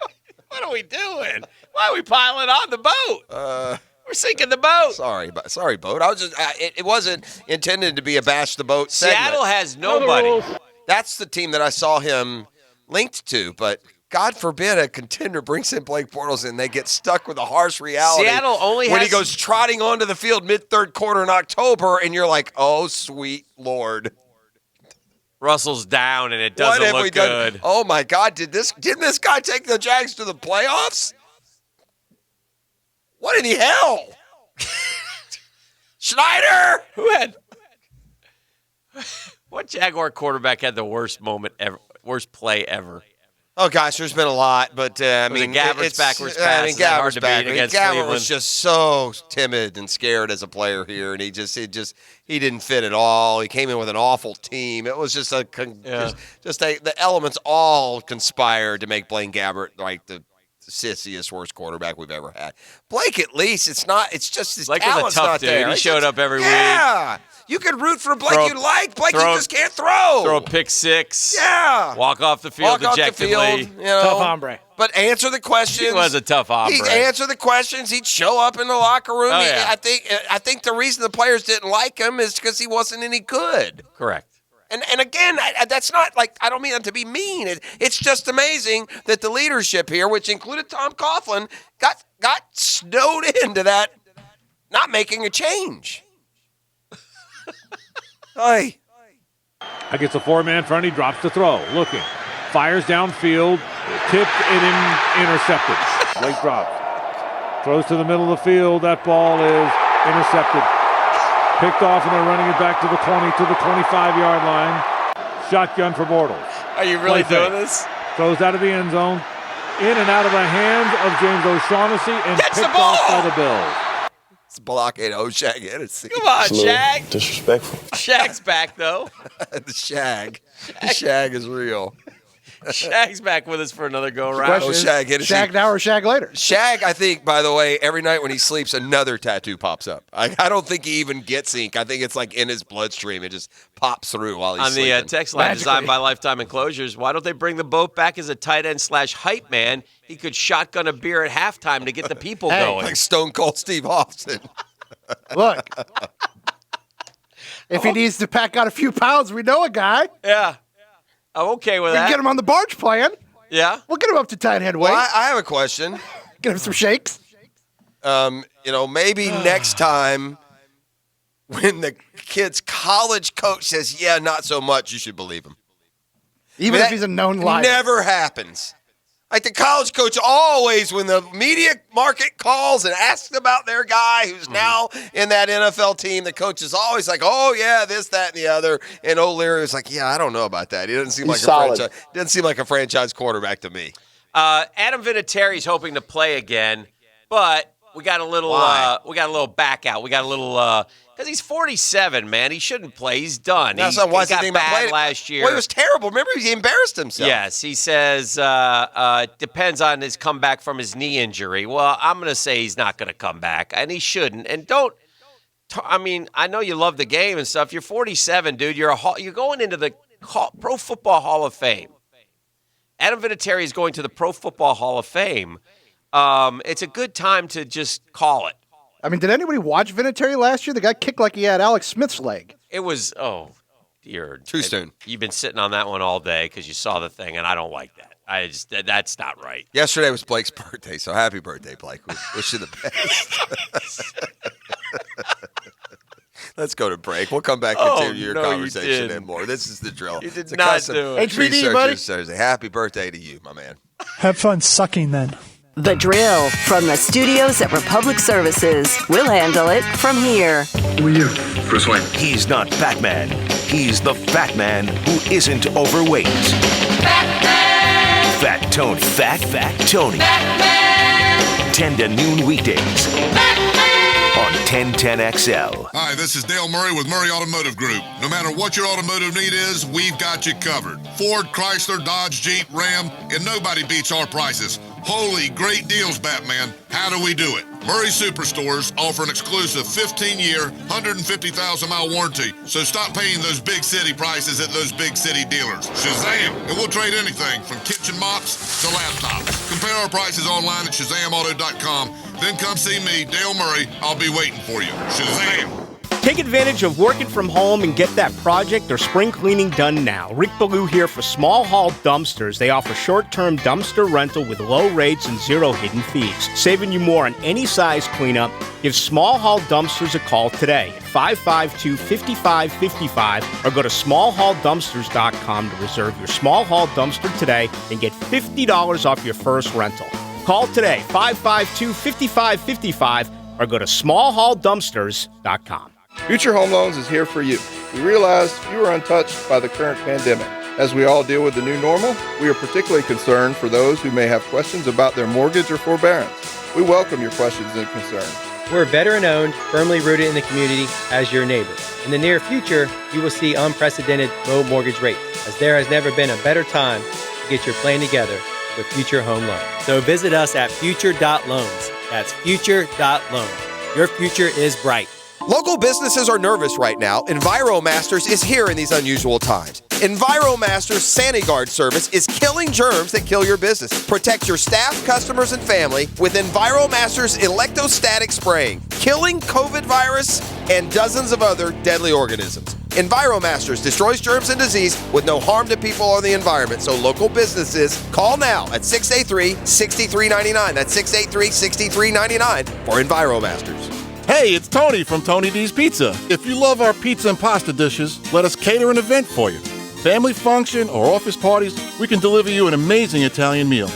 What are we doing? Why are we piling on the boat? We're sinking the boat. Sorry, boat. I was just. It wasn't intended to be a bash the boat segment. Seattle has nobody. That's the team that I saw him linked to, but God forbid a contender brings in Blake Bortles and they get stuck with a harsh reality. Seattle only when has- he goes trotting onto the field mid-third quarter in October, and you're like, oh, sweet Lord. Russell's down, and it doesn't look good. Oh, my God. Didn't this guy take the Jags to the playoffs? What in the hell? Schneider! What Jaguar quarterback had the worst moment ever, worst play ever? Oh, gosh, there's been a lot, but, I Was it mean, Gabbert's it's backwards I pass? mean, Is that hard Gabber's to beat back. against Gabbert Cleveland? was just so timid and scared as a player here, and he didn't fit at all. He came in with an awful team. It was just the elements all conspired to make Blaine Gabbert like the sissiest, worst quarterback we've ever had. Blake, at least, it's just his Blake was a talent's tough not dude. there. He showed up every week. Yeah. You could root for Blake Throw- you like. Blake, throw- you just can't throw. Throw a pick six. Yeah. Walk off the field Walk off the dejectedly. field, Tough hombre. But answer the questions. He was a tough hombre. He'd answer the questions. He'd show up in the locker room. Oh, yeah. I think the reason the players didn't like him is because he wasn't any good. Correct. And again, that's not like, I don't mean that to be mean. It's just amazing that the leadership here, which included Tom Coughlin, got snowed into that not making a change. Hey. I gets a four-man front. He drops the throw. Looking. Fires downfield. Tipped and intercepted. Blake drops. Throws to the middle of the field. That ball is intercepted. Picked off, and they're running it back to the 20, to the 25-yard line. Shotgun for Bortles. Are you really Play doing fake. this? Throws out of the end zone. In and out of the hands of James O'Shaughnessy and Catch the picked off ball! by the Bills. It's blockade O'Shag Hennessy. Come on, Shag. Disrespectful. Shag's back, though. The Shag. The Shag is real. Shag's back with us for another go-around. Shag Hennessy. Shag now or shag later? Shag, I think, by the way, every night when he sleeps, another tattoo pops up. I don't think he even gets ink. I think it's like in his bloodstream. It just pops through while he's On the sleeping. text line designed by Lifetime Enclosures, why don't they bring the boat back as a tight end / hype man? He could shotgun a beer at halftime to get the people going. Like Stone Cold Steve Austin. Look, if he needs to pack out a few pounds, we know a guy. Yeah. I'm okay with We can that. get him on the barge plan. Yeah. We'll get him up to tight head weight. Well, I have a question. Get him some shakes. Maybe next time when the kid's college coach says, yeah, not so much, you should believe him. Even if he's a known liar. Never happens. Like the college coach always, when the media market calls and asks about their guy who's now in that NFL team, the coach is always like, oh, yeah, this, that, and the other. And O'Leary was like, yeah, I don't know about that. He doesn't seem like a franchise quarterback to me. Adam Vinatieri's hoping to play again, but we got a little back out. We got a little because he's 47, man. He shouldn't play. He's done. He got bad last year. Well, he was terrible. Remember, he embarrassed himself. Yes, he says depends on his comeback from his knee injury. Well, I'm going to say he's not going to come back, and he shouldn't. And I know you love the game and stuff. You're 47, dude. You're going into the Pro Football Hall of Fame. Adam Vinatieri is going to the Pro Football Hall of Fame. It's a good time to just call it. I mean, did anybody watch Vinatieri last year? The guy kicked like he had Alex Smith's leg. It was, dear. Too soon. You've been sitting on that one all day because you saw the thing, and I don't like that. That's not right. Yesterday was Blake's birthday, so happy birthday, Blake. We wish you the best. Let's go to break. We'll come back and continue your conversation and more. This is the drill. You did not do it. HBD, buddy. Thursday. Happy birthday to you, my man. Have fun sucking then. The Drill from the studios at Republic Services. We'll handle it from here. Who are you? Bruce Wayne. He's not Batman. He's the fat man who isn't overweight. Batman! Fat Tony. Fat Tony. Batman! 10 to noon weekdays. Batman! On 1010XL. Hi, this is Dale Murray with Murray Automotive Group. No matter what your automotive need is, we've got you covered. Ford, Chrysler, Dodge, Jeep, Ram, and nobody beats our prices. Holy great deals, Batman. How do we do it? Murray Superstores offer an exclusive 15-year, 150,000-mile warranty. So stop paying those big city prices at those big city dealers. Shazam! And we'll trade anything from kitchen mops to laptops. Compare our prices online at ShazamAuto.com. Then come see me, Dale Murray. I'll be waiting for you. Shazam! Take advantage of working from home and get that project or spring cleaning done now. Rick Ballou here for Small Haul Dumpsters. They offer short-term dumpster rental with low rates and zero hidden fees. Saving you more on any size cleanup. Give Small Haul Dumpsters a call today at 552-5555 or go to smallhauldumpsters.com to reserve your Small Haul dumpster today and get $50 off your first rental. Call today, 552-5555 or go to smallhauldumpsters.com. Future Home Loans is here for you. We realize you are untouched by the current pandemic. As we all deal with the new normal, we are particularly concerned for those who may have questions about their mortgage or forbearance. We welcome your questions and concerns. We're veteran-owned, firmly rooted in the community as your neighbor. In the near future, you will see unprecedented low mortgage rates, as there has never been a better time to get your plan together with Future Home Loans. So visit us at future.loans. That's future.loans. Your future is bright. Local businesses are nervous right now. EnviroMasters is here in these unusual times. EnviroMasters SaniGuard service is killing germs that kill your business. Protect your staff, customers, and family with EnviroMasters electrostatic spraying, killing COVID virus and dozens of other deadly organisms. EnviroMasters destroys germs and disease with no harm to people or the environment. So local businesses, call now at 683-6399. That's 683-6399 for EnviroMasters. Hey, it's Tony from Tony D's Pizza. If you love our pizza and pasta dishes, let us cater an event for you. Family function or office parties, we can deliver you an amazing Italian meal.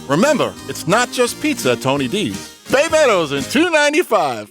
Remember, it's not just pizza at Tony D's. Bay Meadows and $2.95.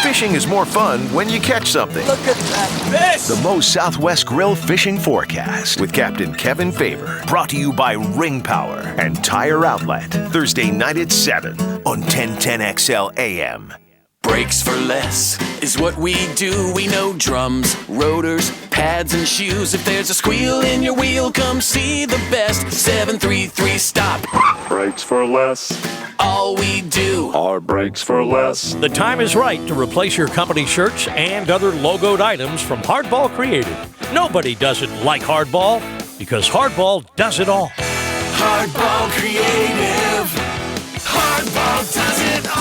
Fishing is more fun when you catch something. Look at that fish! The Moe's Southwest Grill Fishing Forecast with Captain Kevin Favor. Brought to you by Ring Power and Tire Outlet. Thursday night at 7 on 1010XL AM. Brakes for less is what we do. We know drums, rotors, pads, and shoes. If there's a squeal in your wheel, come see the best. 733 Stop. Brakes for less. All we do are brakes for less. The time is right to replace your company shirts and other logoed items from Hardball Creative. Nobody doesn't like Hardball because Hardball does it all. Hardball Creative. Hardball does it all.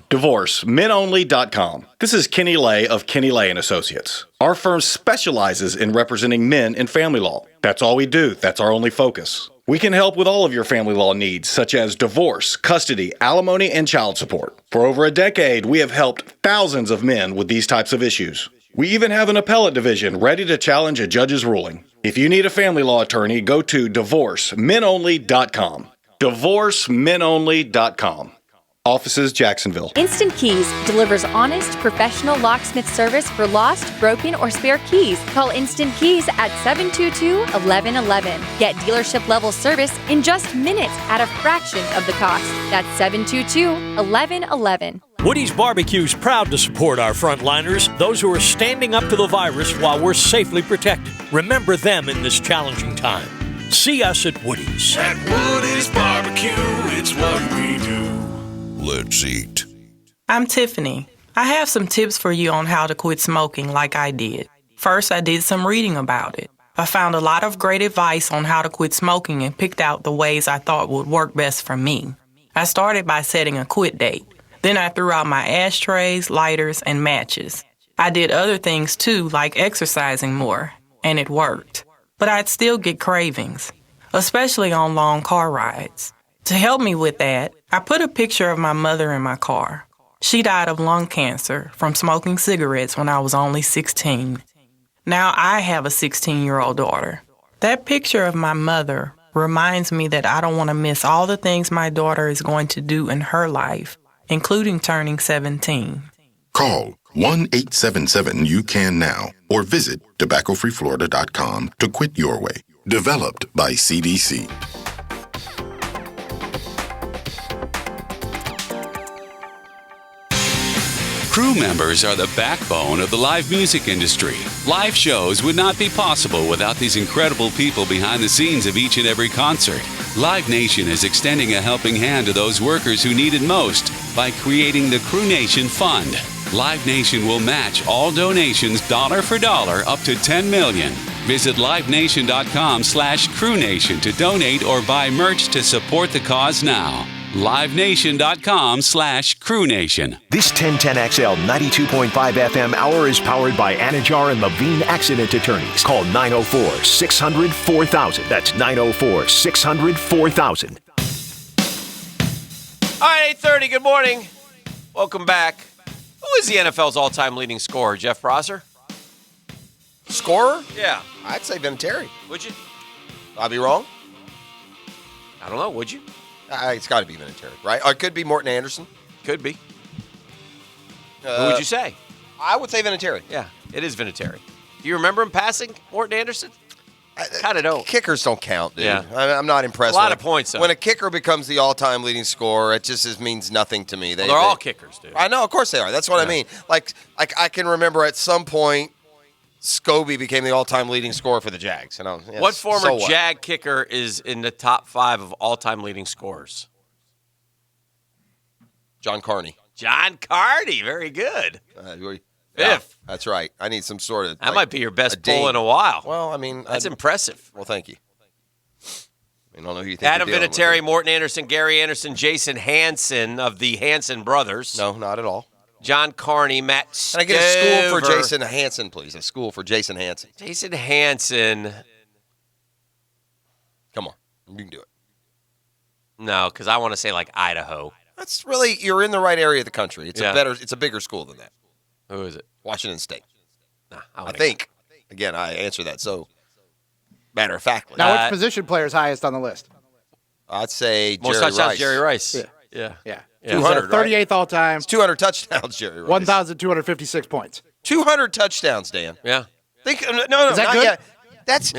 Divorce, menonly.com. This is Kenny Lay of Kenny Lay & Associates. Our firm specializes in representing men in family law. That's all we do. That's our only focus. We can help with all of your family law needs, such as divorce, custody, alimony, and child support. For over a decade, we have helped thousands of men with these types of issues. We even have an appellate division ready to challenge a judge's ruling. If you need a family law attorney, go to divorcemenonly.com. Divorcemenonly.com. Offices, Jacksonville. Instant Keys delivers honest, professional locksmith service for lost, broken, or spare keys. Call Instant Keys at 722-1111. Get dealership-level service in just minutes at a fraction of the cost. That's 722-1111. Woody's Barbecue's proud to support our frontliners, those who are standing up to the virus while we're safely protected. Remember them in this challenging time. See us at Woody's. At Woody's Barbecue, it's what we do. Let's eat. I'm Tiffany. I have some tips for you on how to quit smoking like I did. First, I did some reading about it. I found a lot of great advice on how to quit smoking and picked out the ways I thought would work best for me. I started by setting a quit date. Then I threw out my ashtrays, lighters, and matches. I did other things too, like exercising more, and it worked. But I'd still get cravings, especially on long car rides. To help me with that, I put a picture of my mother in my car. She died of lung cancer from smoking cigarettes when I was only 16. Now I have a 16-year-old daughter. That picture of my mother reminds me that I don't want to miss all the things my daughter is going to do in her life, including turning 17. Call 1-877-YOU-CAN-NOW or visit tobaccofreeflorida.com to quit your way. Developed by CDC. Crew members are the backbone of the live music industry. Live shows would not be possible without these incredible people behind the scenes of each and every concert. Live Nation is extending a helping hand to those workers who need it most by creating the Crew Nation Fund. Live Nation will match all donations dollar for dollar up to $10 million. Visit livenation.com/crewnation to donate or buy merch to support the cause now. livenation.com/crewnation. This 1010XL 92.5 FM hour is powered by Anajar and Levine Accident Attorneys. Call 904-600-4000. That's 904-600-4000. All right, 8:30, good morning. Welcome back. Who is the NFL's all-time leading scorer, Jeff Prosser? Scorer? Yeah. I'd say Vinatieri. Would you? I'll be wrong. I don't know, would you? It's got to be Vinatieri, right? Or it could be Morton Anderson. Could be. Who would you say? I would say Vinatieri. Yeah, it is Vinatieri. Do you remember him passing Morton Anderson? Kind of don't. Kickers don't count, dude. Yeah. I'm not impressed. A lot of points, though. When a kicker becomes the all-time leading scorer, it just means nothing to me. They're all kickers, dude. I know, of course they are. That's what I mean. Like I can remember at some point, Scobie became the all-time leading scorer for the Jags. You know, What former Jag kicker is in the top 5 of all-time leading scorers? John Carney. John Carney, very good. Fifth. That's right. I need some sort of. That might be your best pull in a while. Well, I mean, that's impressive. Well, thank you. I don't know who you think. Adam Vinatieri, Morton Anderson, Gary Anderson, Jason Hansen of the Hansen brothers. No, not at all. John Carney, Matt Stover. Can I get a school for Jason Hansen, please? A school for Jason Hansen. Jason Hansen. Come on. You can do it. No, because I want to say like Idaho. That's really, you're in the right area of the country. It's it's a bigger school than that. Who is it? Washington State. Nah, I think. Again, I answer that so matter of factly. Now, which position player is highest on the list? I'd say most Jerry touchdowns, Rice. Jerry Rice. Yeah. 200, 38th all time. It's 200 touchdowns, Jerry Rice. 1,256 points. 200 touchdowns, Dan. Yeah. No, is that not good? yet. That's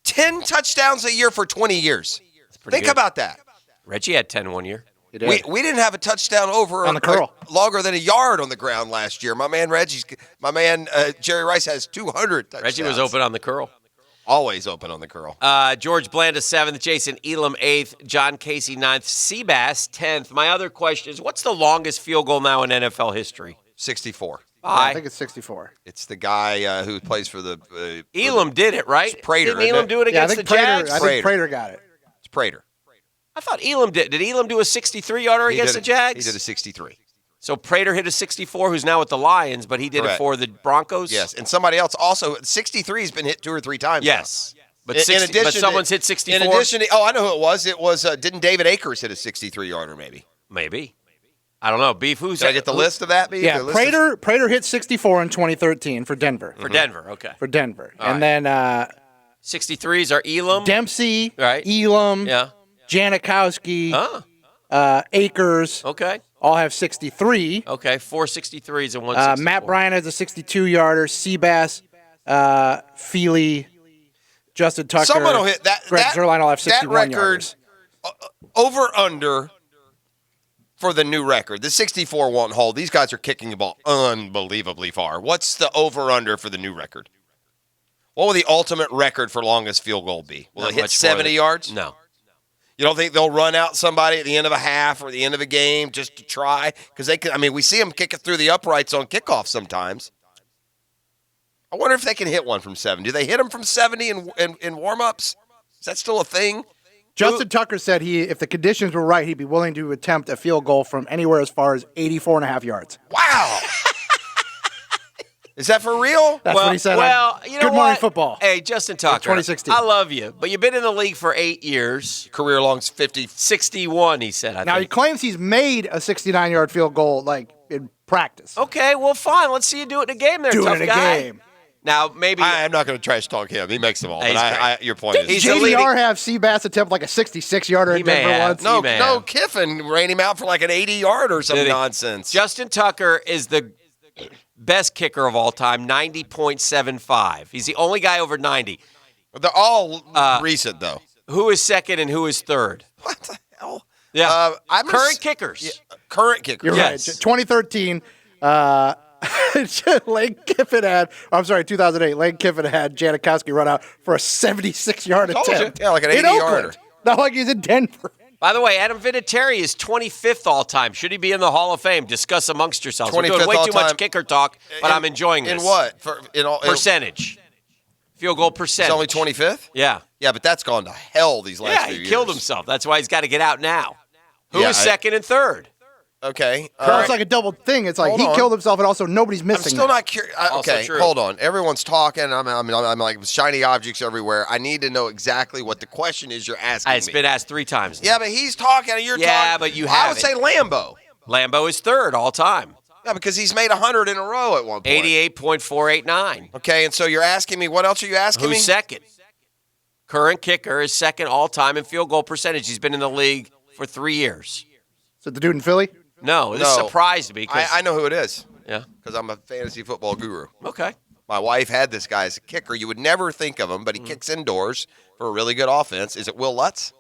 10 touchdowns a year for 20 years. Think about that. Reggie had 10 one year. We didn't have a touchdown over on the curl longer than a yard on the ground last year. My man Jerry Rice has 200 touchdowns. Reggie was open on the curl. Always open on the curl. George Blanda 7th, Jason Elam 8th, John Casey 9th, Seabass 10th. My other question is, what's the longest field goal now in NFL history? 64. I think it's 64. It's the guy who plays for the Elam did it, right? It's Prater. Didn't Elam do it against the Jags? I think Prater got it. It's Prater. I thought Elam did. Did Elam do a 63-yarder against the Jags? He did a 63. So Prater hit a 64, who's now with the Lions, but he did it for the Broncos? Yes, and somebody else also, 63 has been hit 2 or 3 times. Yes. Now. But someone's hit 64? In addition, I know who it was. It was, didn't David Akers hit a 63-yarder maybe? Maybe. I don't know. Beef, who's Did I get the list of that, Beef? Yeah, Prater hit 64 in 2013 for Denver. For Denver, okay. For Denver. All and right. then 63s are Elam. Dempsey, right. Elam, Yeah. Janikowski, Akers. Okay. All have 63. Okay, 4 63s and 1 64. Matt Bryan has a 62-yarder. Seabass, Feely, Justin Tucker. Someone will hit that. Greg Zuerlein will have that 61 record, yarders. Over-under for the new record. The 64 won't hold. These guys are kicking the ball unbelievably far. What's the over-under for the new record? What will the ultimate record for longest field goal be? Will Not it hit much 70 yards? No. You don't think they'll run out somebody at the end of a half or the end of a game just to try? Because they can. I mean, we see them kick it through the uprights on kickoff sometimes. I wonder if they can hit one from 70. Do they hit them from 70 in warm-ups? Is that still a thing? Justin Tucker said if the conditions were right, he'd be willing to attempt a field goal from anywhere as far as 84.5 yards. Wow. Is that for real? That's what he said. Well, you know Good Morning what? Football. Hey, Justin Tucker. 2016. I love you, but you've been in the league for 8 years. Career long's 50. 61, he said, I Now, he think. claims he's made a 69-yard field goal, like, in practice. Okay, well, fine. Let's see you do it in a game there, Do tough it in a guy. game. Now, maybe... I'm not going to trash talk him. He makes them all. He's But your point Did is... JDR have Seabass attempt like a 66-yarder in Denver once? No, Kiffin ran him out for like an 80-yard or some Did he? nonsense. Justin Tucker is the best kicker of all time, 90.75. He's the only guy over 90. They're all recent, though. Who is second and who is third? What the hell? Yeah. I'm current kickers. Yeah, current kickers. You're right. 2013, Lane Kiffin had, 2008, Lane Kiffin had Janikowski run out for a 76-yard Told you. attempt. Yeah, like an in 80-yarder. Oakland. Not like he's in Denver. By the way, Adam Vinatieri is 25th all-time. Should he be in the Hall of Fame? Discuss amongst yourselves. We're doing way too much kicker talk, but I'm enjoying this. In what? Percentage. Field goal percentage. He's only 25th? Yeah. Yeah, but that's gone to hell these last few he years. killed himself. That's why he's got to get out now. Who Yeah, is second and third? Okay. It's like a double thing. It's like Hold he on. killed himself and also nobody's I'm missing. still that. not curious. Also Okay, true. hold on. Everyone's talking. I'm like shiny objects everywhere. I need to know exactly what the question is you're asking It's me. been asked 3 times. Yeah, but he's talking and you're talking. Yeah, but you I would haven't. say Lambeau. Lambeau is third all-time. Yeah, because he's made 100 in a row at one point. 88.489. Okay, and so you're asking me, what else are you asking me? Who's second? Current kicker is second all-time in field goal percentage. He's been in the league for 3 years. Is it the dude in Philly? No, this surprised me. I know who it is. Yeah. Because I'm a fantasy football guru. Okay. My wife had this guy as a kicker. You would never think of him, but he kicks indoors for a really good offense. Is it Will Lutz?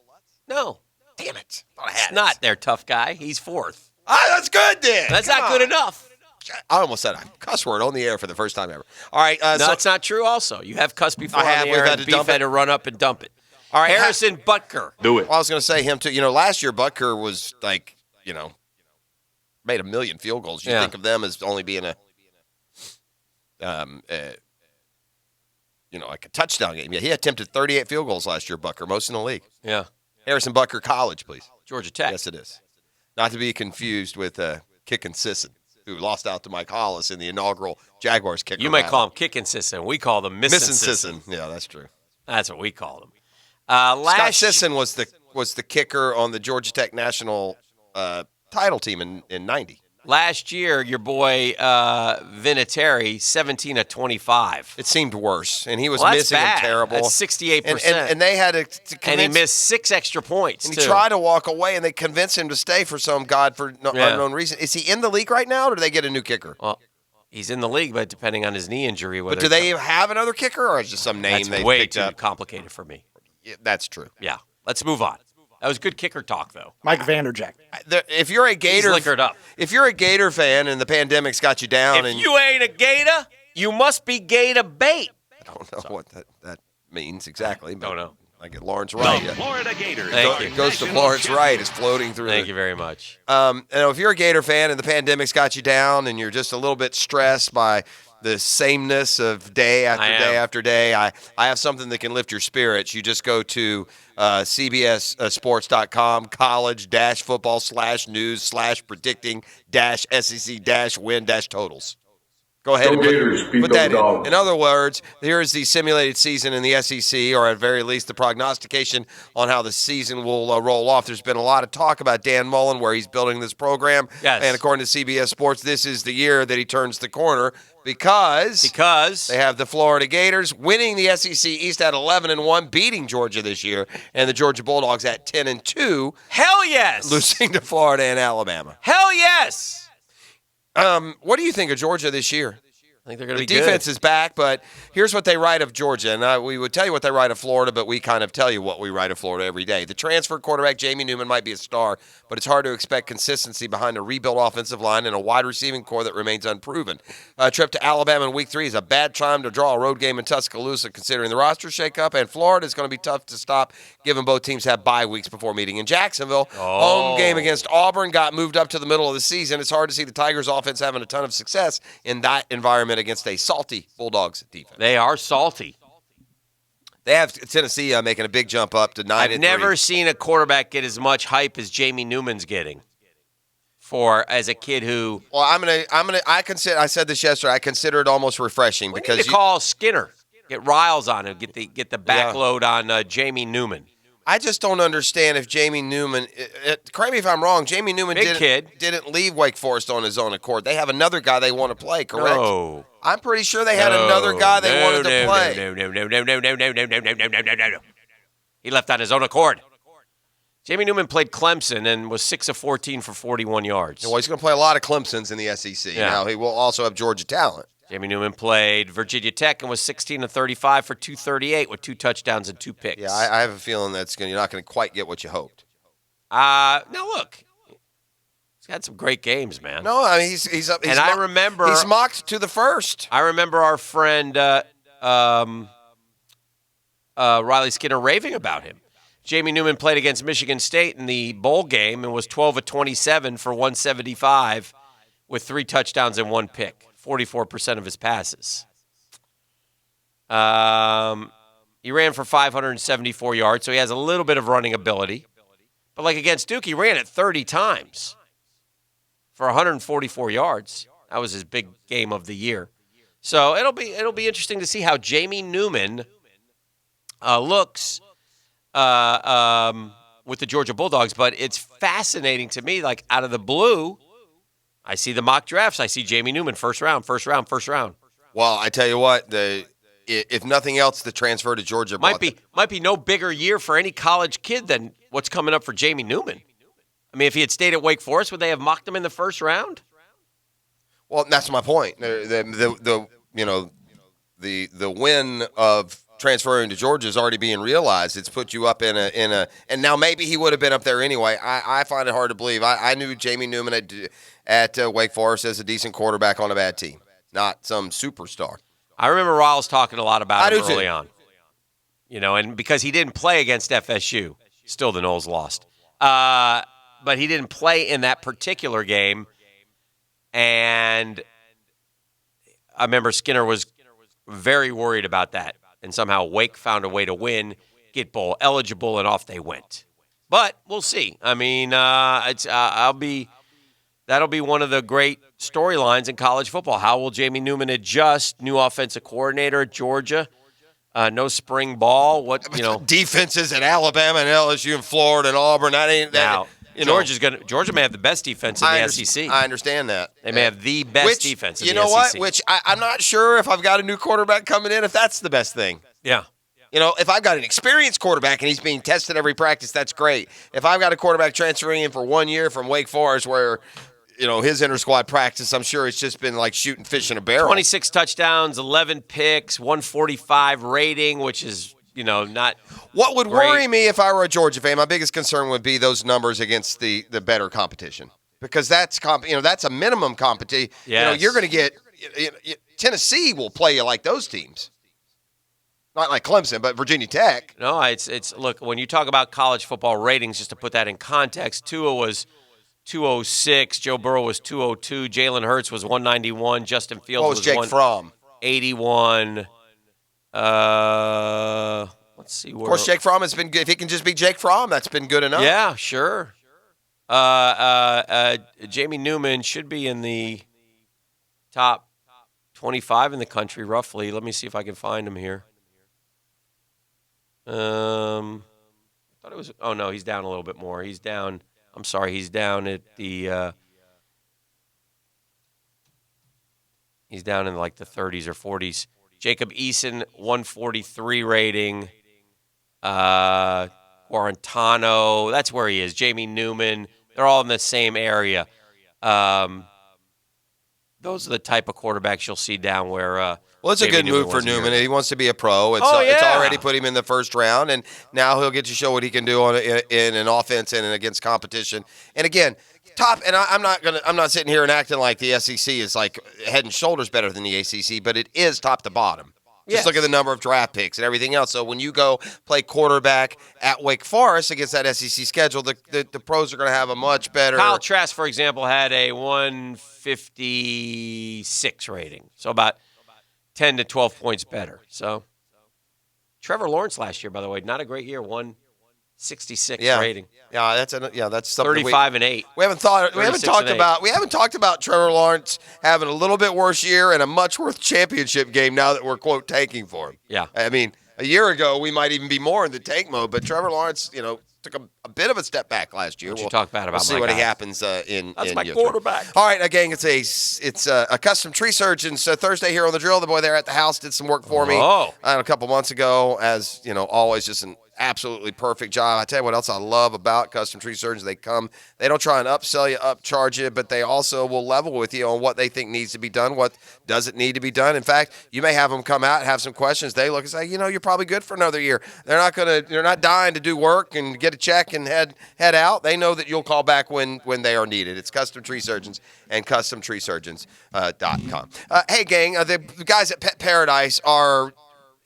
No. Damn it. It's not their tough guy. He's fourth. That's good then. That's Come not good on. enough. I almost said a cuss word on the air for the first time ever. All right. No, that's not true also. You have cuss before I have. on the We've air had and to Beef dump had it. to run up and dump it. All right. Harrison Butker. Do it. Well, I was going to say him too. Last year Butker was like, made 1 million field goals. You think of them as only being like a touchdown game. Yeah, he attempted 38 field goals last year, Butker, most in the league. Yeah. Harrison Butker College, please. Georgia Tech. Yes, it is. Not to be confused with Kickin' Sisson, who lost out to Mike Hollis in the inaugural Jaguars kicker. You might call him Kickin' Sisson. We call them Missin' Sisson. Sisson. Yeah, that's true. That's what we call them. Scott Sisson was the kicker on the Georgia Tech national title team in 90. Last year, your boy Vinatieri, 17 of 25. It seemed worse, and he was Well, that's missing bad. and terrible. That's 68%. And they had to convince, and he missed 6 extra points, and too. he tried to walk away, and they convinced him to stay for some unknown reason. Is he in the league right now, or do they get a new kicker? Well, he's in the league, but depending on his knee injury. But do they have another kicker, or is it just some name That's they way picked too up? complicated for me. Yeah, that's true. Yeah. Let's move on. That was good kicker talk, though. Mike Vanderjack. If you're a Gator, He's liquored up. If you're a Gator fan and the pandemic's got you down, If you ain't a Gator, you must be Gator bait. I don't know what that means exactly. Don't know. I get Lawrence Wright. The Florida Gators. Thank you. It goes to Lawrence Wright. It's floating through. Thank you very much. If you're a Gator fan and the pandemic's got you down and you're just a little bit stressed by the sameness of day after day after day, I have something that can lift your spirits. You just go to CBSSports.com, college-football/news/predicting-SEC-win-totals. Go ahead and Gators, beat put that those dogs. in. In other words, here is the simulated season in the SEC, or at very least the prognostication on how the season will roll off. There's been a lot of talk about Dan Mullen, where he's building this program. Yes. And according to CBS Sports, this is the year that he turns the corner because they have the Florida Gators winning the SEC East at 11-1, beating Georgia this year, and the Georgia Bulldogs at 10-2. Hell yes! Losing to Florida and Alabama. Hell yes! What do you think of Georgia this year? I think they're going to be good. The defense good. is back, but here's what they write of Georgia. And we would tell you what they write of Florida, but we kind of tell you what we write of Florida every day. The transfer quarterback, Jamie Newman, might be a star, but it's hard to expect consistency behind a rebuilt offensive line and a wide receiving core that remains unproven. A trip to Alabama in Week 3 is a bad time to draw a road game in Tuscaloosa, considering the roster shakeup, and Florida is going to be tough to stop, given both teams have bye weeks before meeting in Jacksonville. Home game against Auburn got moved up to the middle of the season. It's hard to see the Tigers' offense having a ton of success in that environment against a salty Bulldogs defense. They are salty. They have Tennessee making a big jump up to 9-3. I've never seen a quarterback get as much hype as Jamie Newman's getting. As a kid who, well, I said this yesterday. I consider it almost refreshing we because need to call Skinner, get Riles on him, get the backload on Jamie Newman. I just don't understand if Jamie Newman. Correct me if I'm wrong. Jamie Newman didn't leave Wake Forest on his own accord. They have another guy they want to play. Correct? No. I'm pretty sure they had another guy they wanted to play. No. He left on his own accord. Jamie Newman played Clemson and was 6 of 14 for 41 yards. Well, he's going to play a lot of Clemsons in the SEC. Yeah. Now, he will also have Georgia talent. Jamie Newman played Virginia Tech and was 16 of 35 for 238 with 2 touchdowns and 2 picks. Yeah, I have a feeling you're not going to quite get what you hoped. Now, look. He's had some great games, man. No, I mean, he's up. I remember he's mocked to the first. I remember our friend Riley Skinner raving about him. Jamie Newman played against Michigan State in the bowl game and was 12 of 27 for 175 with 3 touchdowns and 1 pick, 44% of his passes. He ran for 574 yards, so he has a little bit of running ability. But like against Duke, he ran it 30 times for 144 yards. That was his big game of the year. So it'll be interesting to see how Jamie Newman looks with the Georgia Bulldogs. But it's fascinating to me, like out of the blue, I see the mock drafts. I see Jamie Newman, first round. Well, I tell you what, if nothing else, the transfer to Georgia might be no bigger year for any college kid than what's coming up for Jamie Newman. I mean, if he had stayed at Wake Forest, would they have mocked him in the first round? Well, that's my point. The win of transferring to Georgia is already being realized. It's put you up in a and now maybe he would have been up there anyway. I find it hard to believe. I knew Jamie Newman at Wake Forest as a decent quarterback on a bad team, not some superstar. I remember Riles talking a lot about him early too. on. And because he didn't play against FSU, still the Noles lost. But he didn't play in that particular game, and I remember Skinner was very worried about that. And somehow Wake found a way to win, get bowl eligible, and off they went. But we'll see. I mean, that'll be one of the great storylines in college football. How will Jamie Newman adjust? New offensive coordinator at Georgia, no spring ball. Defenses at Alabama and LSU and Florida and Auburn. Georgia may have the best defense in the SEC. I understand that. They may have the best defense in the SEC. You know what? Which I'm not sure if I've got a new quarterback coming in, if that's the best thing. Yeah. If I've got an experienced quarterback and he's being tested every practice, that's great. If I've got a quarterback transferring in for 1 year from Wake Forest where, his inter-squad practice, I'm sure it's just been like shooting fish in a barrel. 26 touchdowns, 11 picks, 145 rating, which is not. What would great. worry me if I were a Georgia fan, my biggest concern would be those numbers against the better competition, because that's that's a minimum competition. Yes. You're going to get Tennessee will play you like those teams, not like Clemson, but Virginia Tech. No, it's look, when you talk about college football ratings, just to put that in context, Tua was 206, Joe Burrow was 202, Jalen Hurts was 191, Justin Fields was Jake Fromm? 81. Let's see. Of course, Jake Fromm has been good. If he can just be Jake Fromm, that's been good enough. Yeah, sure. Jamie Newman should be in the top 25 in the country, roughly. Let me see if I can find him here. I thought it was. Oh no, he's down a little bit more. He's down. I'm sorry, he's down at the. He's down in like the 30s or 40s. Jacob Eason, 143 rating. Guarantano, that's where he is. Jamie Newman, they're all in the same area. Those are the type of quarterbacks you'll see down where. Well, it's a good move for Newman. He wants to be a pro. It's already put him in the first round, and now he'll get to show what he can do in an offense and against competition. And again, top. And I'm not sitting here and acting like the SEC is like head and shoulders better than the ACC, but it is top to bottom. Just look at the number of draft picks and everything else. So when you go play quarterback at Wake Forest against that SEC schedule, the pros are going to have a much better. Kyle Trask, for example, had a 156 rating, so about 10 to 12 points better. So Trevor Lawrence last year, by the way, not a great year, 166 rating. Yeah, that's something. 35 and 8. We haven't talked about Trevor Lawrence having a little bit worse year and a much worse championship game now that we're quote tanking for him. Yeah. I mean, a year ago we might even be more in the tank mode, but Trevor Lawrence, took a bit of a step back last year. We'll talk bad about. We'll see what happens in. That's my Utah. quarterback. All right, gang. It's a custom tree surgeons Thursday here on the Drill. The boy there at the house did some work for me a couple months ago. As always, just an absolutely perfect job. I tell you what else I love about custom tree surgeons. They don't try and upsell you, upcharge you, but they also will level with you on what they think needs to be done, what doesn't need to be done. In fact, you may have them come out and have some questions. They look and say, you're probably good for another year. They're not dying to do work and get a check and head out. They know that you'll call back when they are needed. It's custom tree surgeons and customtreesurgeons.com. Hey gang, the guys at Pet Paradise are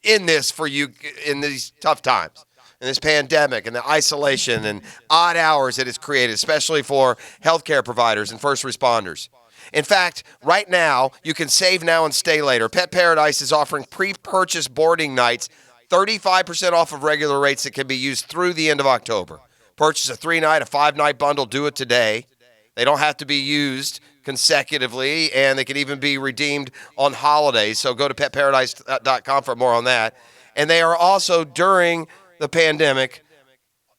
in this for you in these tough times. And this pandemic and the isolation and odd hours that it's created, especially for healthcare providers and first responders. In fact, right now, you can save now and stay later. Pet Paradise is offering pre-purchase boarding nights, 35% off of regular rates that can be used through the end of October. Purchase a 3-night, a 5-night bundle. Do it today. They don't have to be used consecutively, and they can even be redeemed on holidays. So go to petparadise.com for more on that. And they are also, during the pandemic,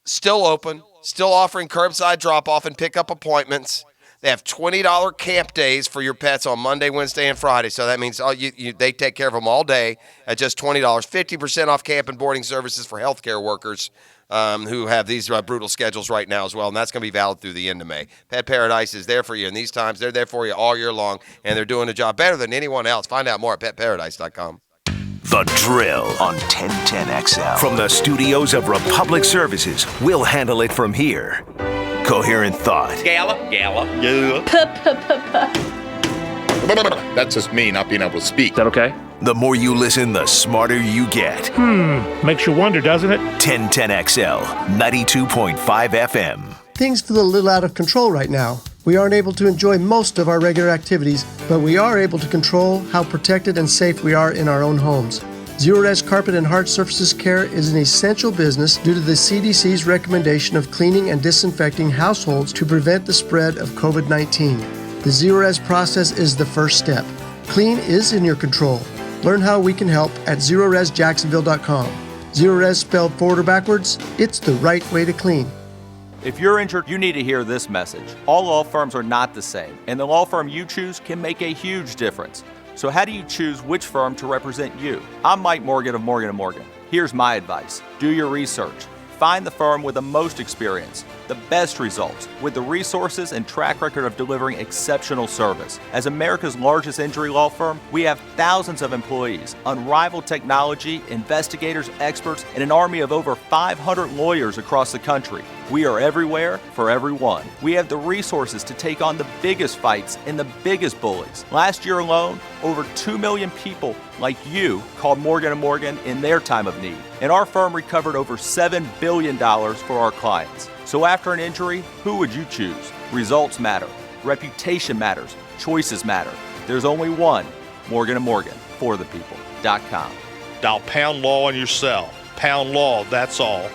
still open, still offering curbside drop-off and pickup appointments. They have $20 camp days for your pets on Monday, Wednesday, and Friday. So that means they take care of them all day at just $20. 50% off camp and boarding services for healthcare workers who have these brutal schedules right now as well, and that's going to be valid through the end of May. Pet Paradise is there for you in these times. They're there for you all year long, and they're doing a job better than anyone else. Find out more at petparadise.com. The Drill on 1010XL. From the studios of Republic Services, we'll handle it from here. Coherent thought. Gala. Yeah. That's just me not being able to speak. Is that okay? The more you listen, the smarter you get. Makes you wonder, doesn't it? 1010XL, 92.5 FM. Things feel a little out of control right now. We aren't able to enjoy most of our regular activities, but we are able to control how protected and safe we are in our own homes. Zero-Res Carpet and Hard Surfaces Care is an essential business due to the CDC's recommendation of cleaning and disinfecting households to prevent the spread of COVID-19. The Zero-Res process is the first step. Clean is in your control. Learn how we can help at ZeroResJacksonville.com. Zero-Res spelled forward or backwards, it's the right way to clean. If you're injured, you need to hear this message. All law firms are not the same, and the law firm you choose can make a huge difference. So how do you choose which firm to represent you? I'm Mike Morgan of Morgan & Morgan. Here's my advice. Do your research. Find the firm with the most experience, the best results, with the resources and track record of delivering exceptional service. As America's largest injury law firm, we have thousands of employees, unrivaled technology, investigators, experts, and an army of over 500 lawyers across the country. We are everywhere for everyone. We have the resources to take on the biggest fights and the biggest bullies. Last year alone, over 2 million people like you called Morgan & Morgan in their time of need. And our firm recovered over $7 billion for our clients. So after an injury, who would you choose? Results matter. Reputation matters. Choices matter. There's only one, Morgan & Morgan, for the people.com. Dial pound law on your cell. Pound law, that's all.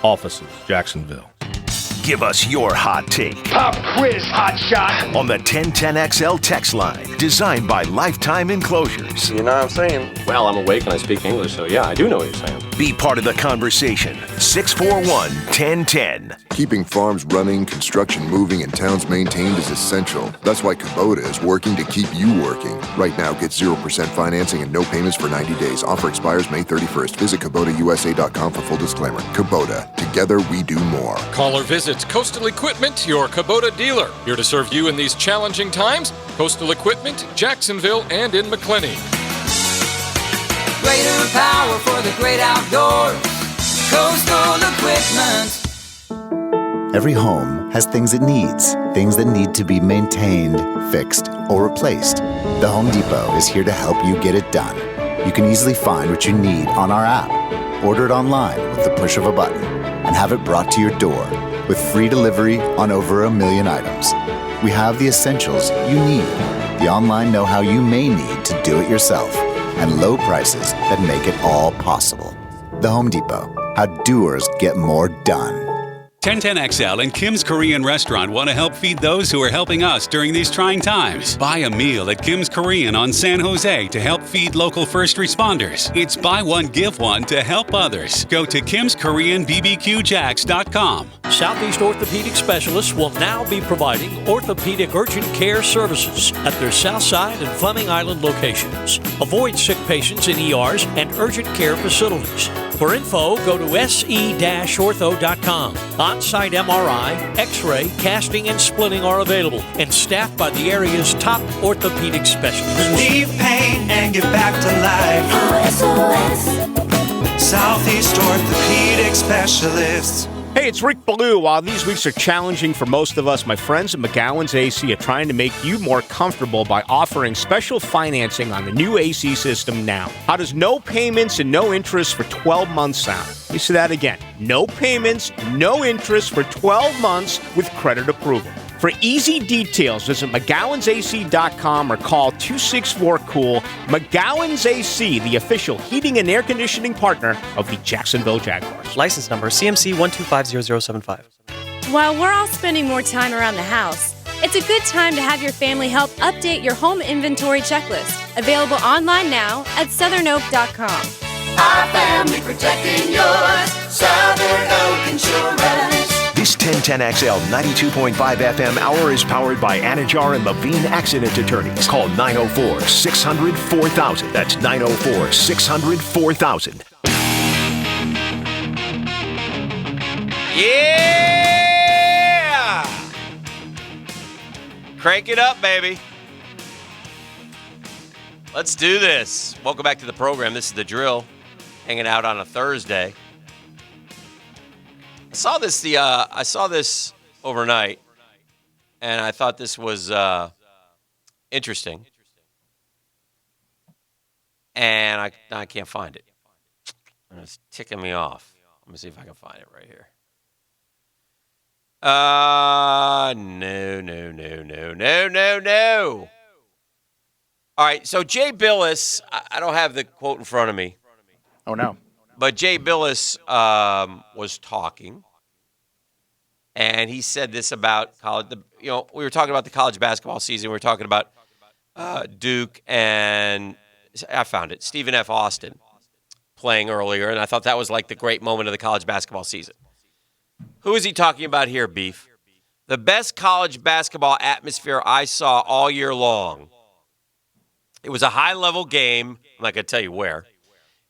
Offices, Jacksonville. Give us your hot take. Pop quiz, hot shot. On the 1010XL text line. Designed by Lifetime Enclosures. You know what I'm saying? Well, I'm awake and I speak English, so yeah, I do know what you're saying. Be part of the conversation. 641-1010. Keeping farms running, construction moving, and towns maintained is essential. That's why Kubota is working to keep you working. Right now, get 0% financing and no payments for 90 days. Offer expires May 31st. Visit KubotaUSA.com for full disclaimer. Kubota. Together, we do more. Call or visit Coastal Equipment, your Kubota dealer. Here to serve you in these challenging times. Coastal Equipment, Jacksonville, and in McClenny. Greater power for the great outdoors. Coastal Equipment. Every home has things it needs, things that need to be maintained, fixed, or replaced. The Home Depot is here to help you get it done. You can easily find what you need on our app, order it online with the push of a button, and have it brought to your door with free delivery on over 1 million items. We have the essentials you need, the online know-how you may need to do it yourself, and low prices that make it all possible. The Home Depot, how doers get more done. 1010XL and Kim's Korean Restaurant want to help feed those who are helping us during these trying times. Buy a meal at Kim's Korean on San Jose to help feed local first responders. It's buy one, give one to help others. Go to Kim'sKoreanBBQJax.com. Southeast Orthopedic Specialists will now be providing orthopedic urgent care services at their Southside and Fleming Island locations. Avoid sick patients in ERs and urgent care facilities. For info, go to se-ortho.com. On-site MRI, X-ray, casting, and splitting are available and staffed by the area's top orthopedic specialists. Relieve pain and get back to life. SOS. Southeast Orthopedic Specialists. Hey, it's Rick Ballou. While these weeks are challenging for most of us, my friends at McGowan's AC are trying to make you more comfortable by offering special financing on the new AC system now. How does no payments and no interest for 12 months sound? Let me say that again. No payments, no interest for 12 months with credit approval. For easy details, visit McGowan'sAC.com or call 264-COOL. McGowan's AC, the official heating and air conditioning partner of the Jacksonville Jaguars. License number CMC 1250075. While we're all spending more time around the house, it's a good time to have your family help update your home inventory checklist. Available online now at southernoak.com. Our family protecting yours. Southern Oak Insurance. This 1010XL 92.5 FM hour is powered by Anajar and Levine Accident Attorneys. Call 904-600-4000. That's 904-600-4000. Yeah! Crank it up, baby. Let's do this. Welcome back to the program. This is The Drill, hanging out on a Thursday. I saw this overnight, and I thought this was interesting. And I can't find it. And it's ticking me off. Let me see if I can find it right here. No. All right, so Jay Billis, I don't have the quote in front of me. Oh, no. But Jay Billis was talking, and he said this about college. We were talking about the college basketball season. We were talking about Duke and I found it. Stephen F. Austin playing earlier, and I thought that was like the great moment of the college basketball season. Who is he talking about here, Beef? The best college basketball atmosphere I saw all year long. It was a high-level game. I'm not going to tell you where.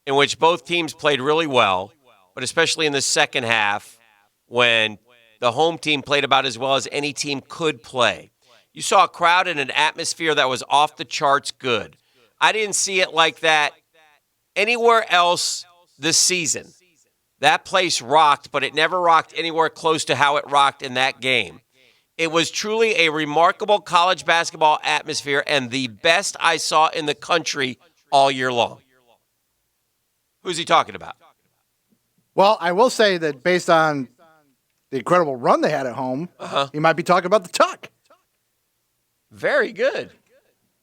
In which both teams played really well, but especially in the second half when the home team played about as well as any team could play. You saw a crowd and an atmosphere that was off the charts good. I didn't see it like that anywhere else this season. That place rocked, but it never rocked anywhere close to how it rocked in that game. It was truly a remarkable college basketball atmosphere and the best I saw in the country all year long. Who's he talking about? Well, I will say that based on the incredible run they had at home, he might be talking about the Tuck. Very good.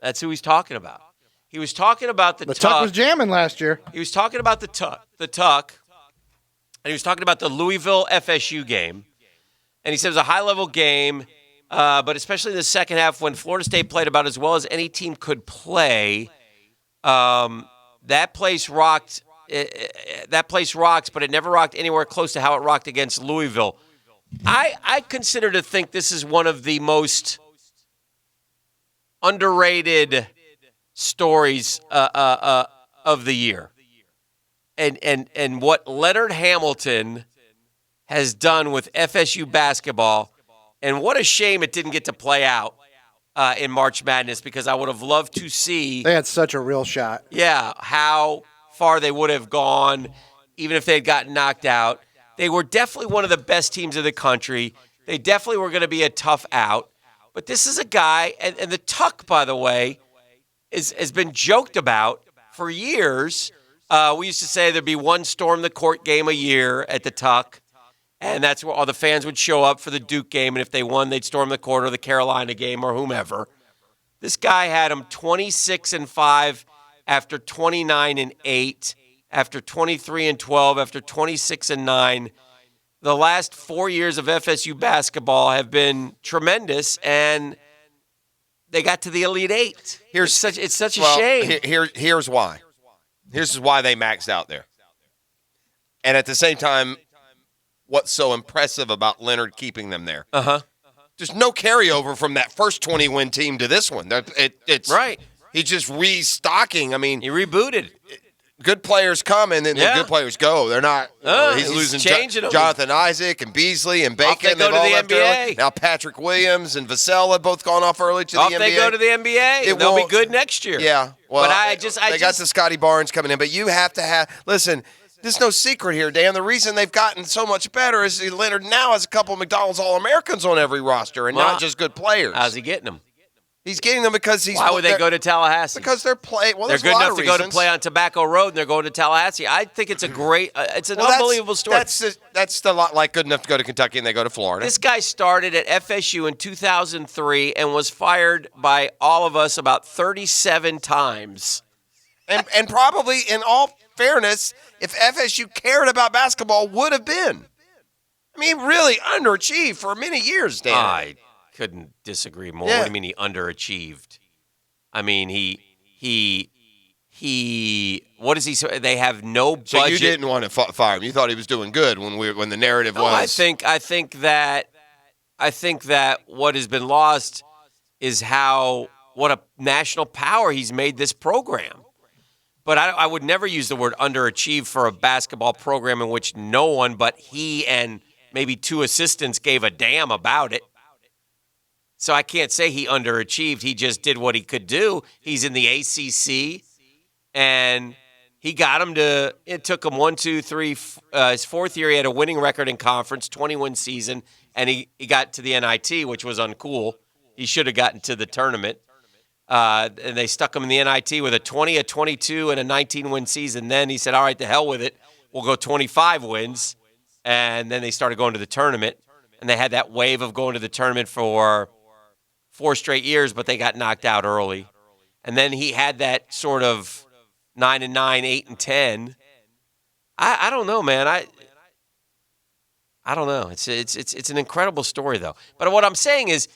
That's who he's talking about. He was talking about the Tuck. The Tuck was jamming last year. He was talking about the Tuck, and he was talking about the Louisville FSU game. And he said it was a high-level game. but especially in the second half when Florida State played about as well as any team could play. That place rocked. That place rocks, but it never rocked anywhere close to how it rocked against Louisville. I consider to think this is one of the most underrated stories of the year. And what Leonard Hamilton has done with FSU basketball, and what a shame it didn't get to play out in March Madness, because I would have loved to see. They had such a real shot. Yeah, how far they would have gone, even if they had gotten knocked out. They were definitely one of the best teams in the country. They definitely were going to be a tough out. But this is a guy, and the Tuck, by the way, has been joked about for years. We used to say there'd be one Storm the Court game a year at the Tuck, and that's where all the fans would show up for the Duke game, and if they won, they'd storm the court, or the Carolina game, or whomever. This guy had them 26-5 after 29-8, after 23-12, after 26-9. The last 4 years of FSU basketball have been tremendous, and they got to the Elite Eight. It's such a shame. Here's why. Here's why they maxed out there. And at the same time, what's so impressive about Leonard keeping them there? There's no carryover from that first 20-win team to this one. It's right. He's just restocking. I mean, he rebooted. Good players come and then the good players go. They're not. He's losing changing them. Jonathan Isaac and Beasley and Bacon. Off they go to the NBA. Now Patrick Williams and Vassell have both gone off early to the NBA. Off they go to the NBA. They'll be good next year. Yeah. Well, but they got the Scotty Barnes coming in, but you have to have. Listen, there's no secret here, Dan. The reason they've gotten so much better is Leonard now has a couple of McDonald's All-Americans on every roster, and not just good players. How's he getting them? He's getting them because he's. Why would they go to Tallahassee? Because they're playing. Well, they're good enough to go to play on Tobacco Road, and they're going to Tallahassee. I think it's a great, it's an unbelievable story. That's a lot like good enough to go to Kentucky, and they go to Florida. This guy started at FSU in 2003 and was fired by all of us about 37 times. And probably, in all fairness, if FSU cared about basketball, would have been. I mean, really underachieved for many years, Dan. I couldn't disagree more. Yeah. What do you mean he underachieved? I mean, he what is he? They have no budget. So you didn't want to fire him. You thought he was doing good when the narrative was. I think that what has been lost is what a national power he's made this program. But I would never use the word underachieve for a basketball program in which no one but he and maybe two assistants gave a damn about it. So I can't say he underachieved. He just did what he could do. He's in the ACC, and he got him to – it took him 1, 2, 3 his fourth year, he had a winning record in conference, 21 season, and he got to the NIT, which was uncool. He should have gotten to the tournament. And they stuck him in the NIT with a 20, a 22, and a 19-win season. Then he said, all right, to hell with it. We'll go 25 wins. And then they started going to the tournament. And they had that wave of going to the tournament for 4 straight years, but they got knocked out early. And then he had that sort of 9-9, 8-10. I don't know, man. I don't know. It's an incredible story, though. But what I'm saying is,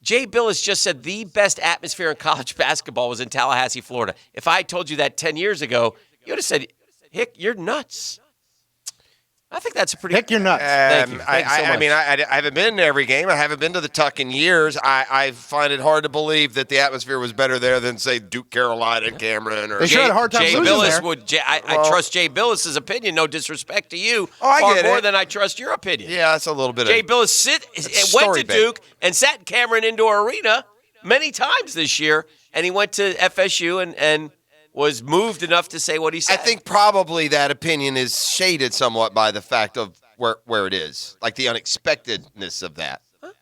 Jay Billis just said the best atmosphere in college basketball was in Tallahassee, Florida. If I had told you that 10 years ago, you would have said, Hick, you're nuts. I think that's a pretty... Hick, you're nuts. Thank you. Thank you so much. I mean, I haven't been to every game. I haven't been to the Tuck in years. I find it hard to believe that the atmosphere was better there than, say, Duke, Carolina, and Cameron. Or they sure had a hard time losing Billis there. I trust Jay Billis' opinion, no disrespect to you, I far get more it. than I trust your opinion. Yeah, that's a little bit Jay of... Billis went to Duke and sat in Cameron Indoor Arena many times this year, and he went to FSU and was moved enough to say what he said. I think probably that opinion is shaded somewhat by the fact of where it is, like the unexpectedness of that.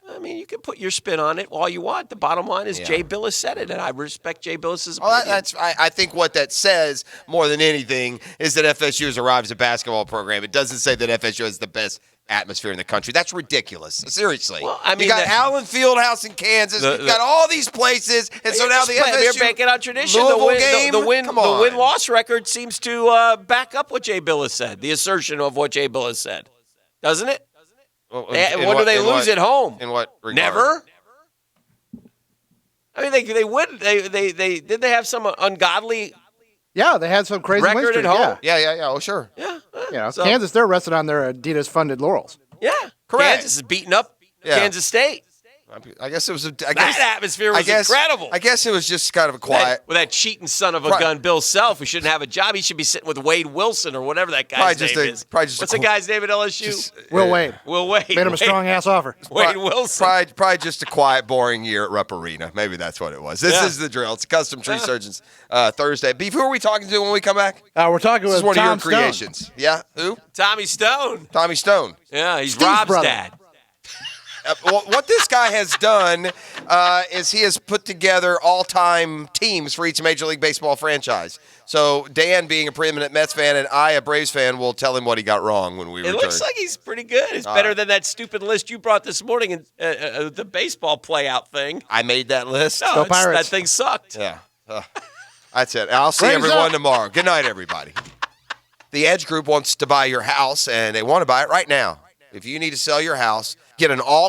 I mean, you can put your spin on it all you want. The bottom line is Jay Billis said it, and I respect Jay Billis' opinion. Well, I think what that says more than anything is that FSU has arrived as a basketball program. It doesn't say that FSU has the best atmosphere in the country. That's ridiculous. Seriously. Well, I mean, you got Allen Fieldhouse in Kansas. You got all these places, and so now the FSU you're banking on tradition. Louisville game. The win-loss record seems to back up what Jay Billis said. The assertion of what Jay Billis said, doesn't it? Well, what do they lose at home? In what regard? Never. I mean, they win. Did they have some ungodly Yeah, they had some crazy win record streak, at home? Yeah. Oh, sure. Yeah. So, Kansas, they're resting on their Adidas-funded laurels. Yeah, correct. Kansas is beating up Yeah. Kansas State. I guess it was. That atmosphere was incredible. I guess it was just kind of a quiet. With that cheating son of a gun, Bill Self, who shouldn't have a job. He should be sitting with Wade Wilson or whatever that guy's name is. What's the guy's name at LSU? Will Wade. Will Wade. Made him a strong-ass offer. Wade Wilson. Probably just a quiet, boring year at Rupp Arena. Maybe that's what it was. This is the drill. It's Custom Tree Surgeons Thursday. Beef, who are we talking to when we come back? We're talking This with is one Tom of your creations. Yeah? Who? Tommy Stone. Tommy Stone. Yeah, he's Steve's Rob's brother. dad. What this guy has done is he has put together all-time teams for each Major League Baseball franchise. So Dan, being a preeminent Mets fan and I, a Braves fan, will tell him what he got wrong when we return. It looks like he's pretty good. It's better than that stupid list you brought this morning, and the baseball playout thing. I made that list. No, that thing sucked. Yeah. That's it. I'll see everyone tomorrow. Good night, everybody. The Edge Group wants to buy your house, and they want to buy it right now. If you need to sell your house, get an all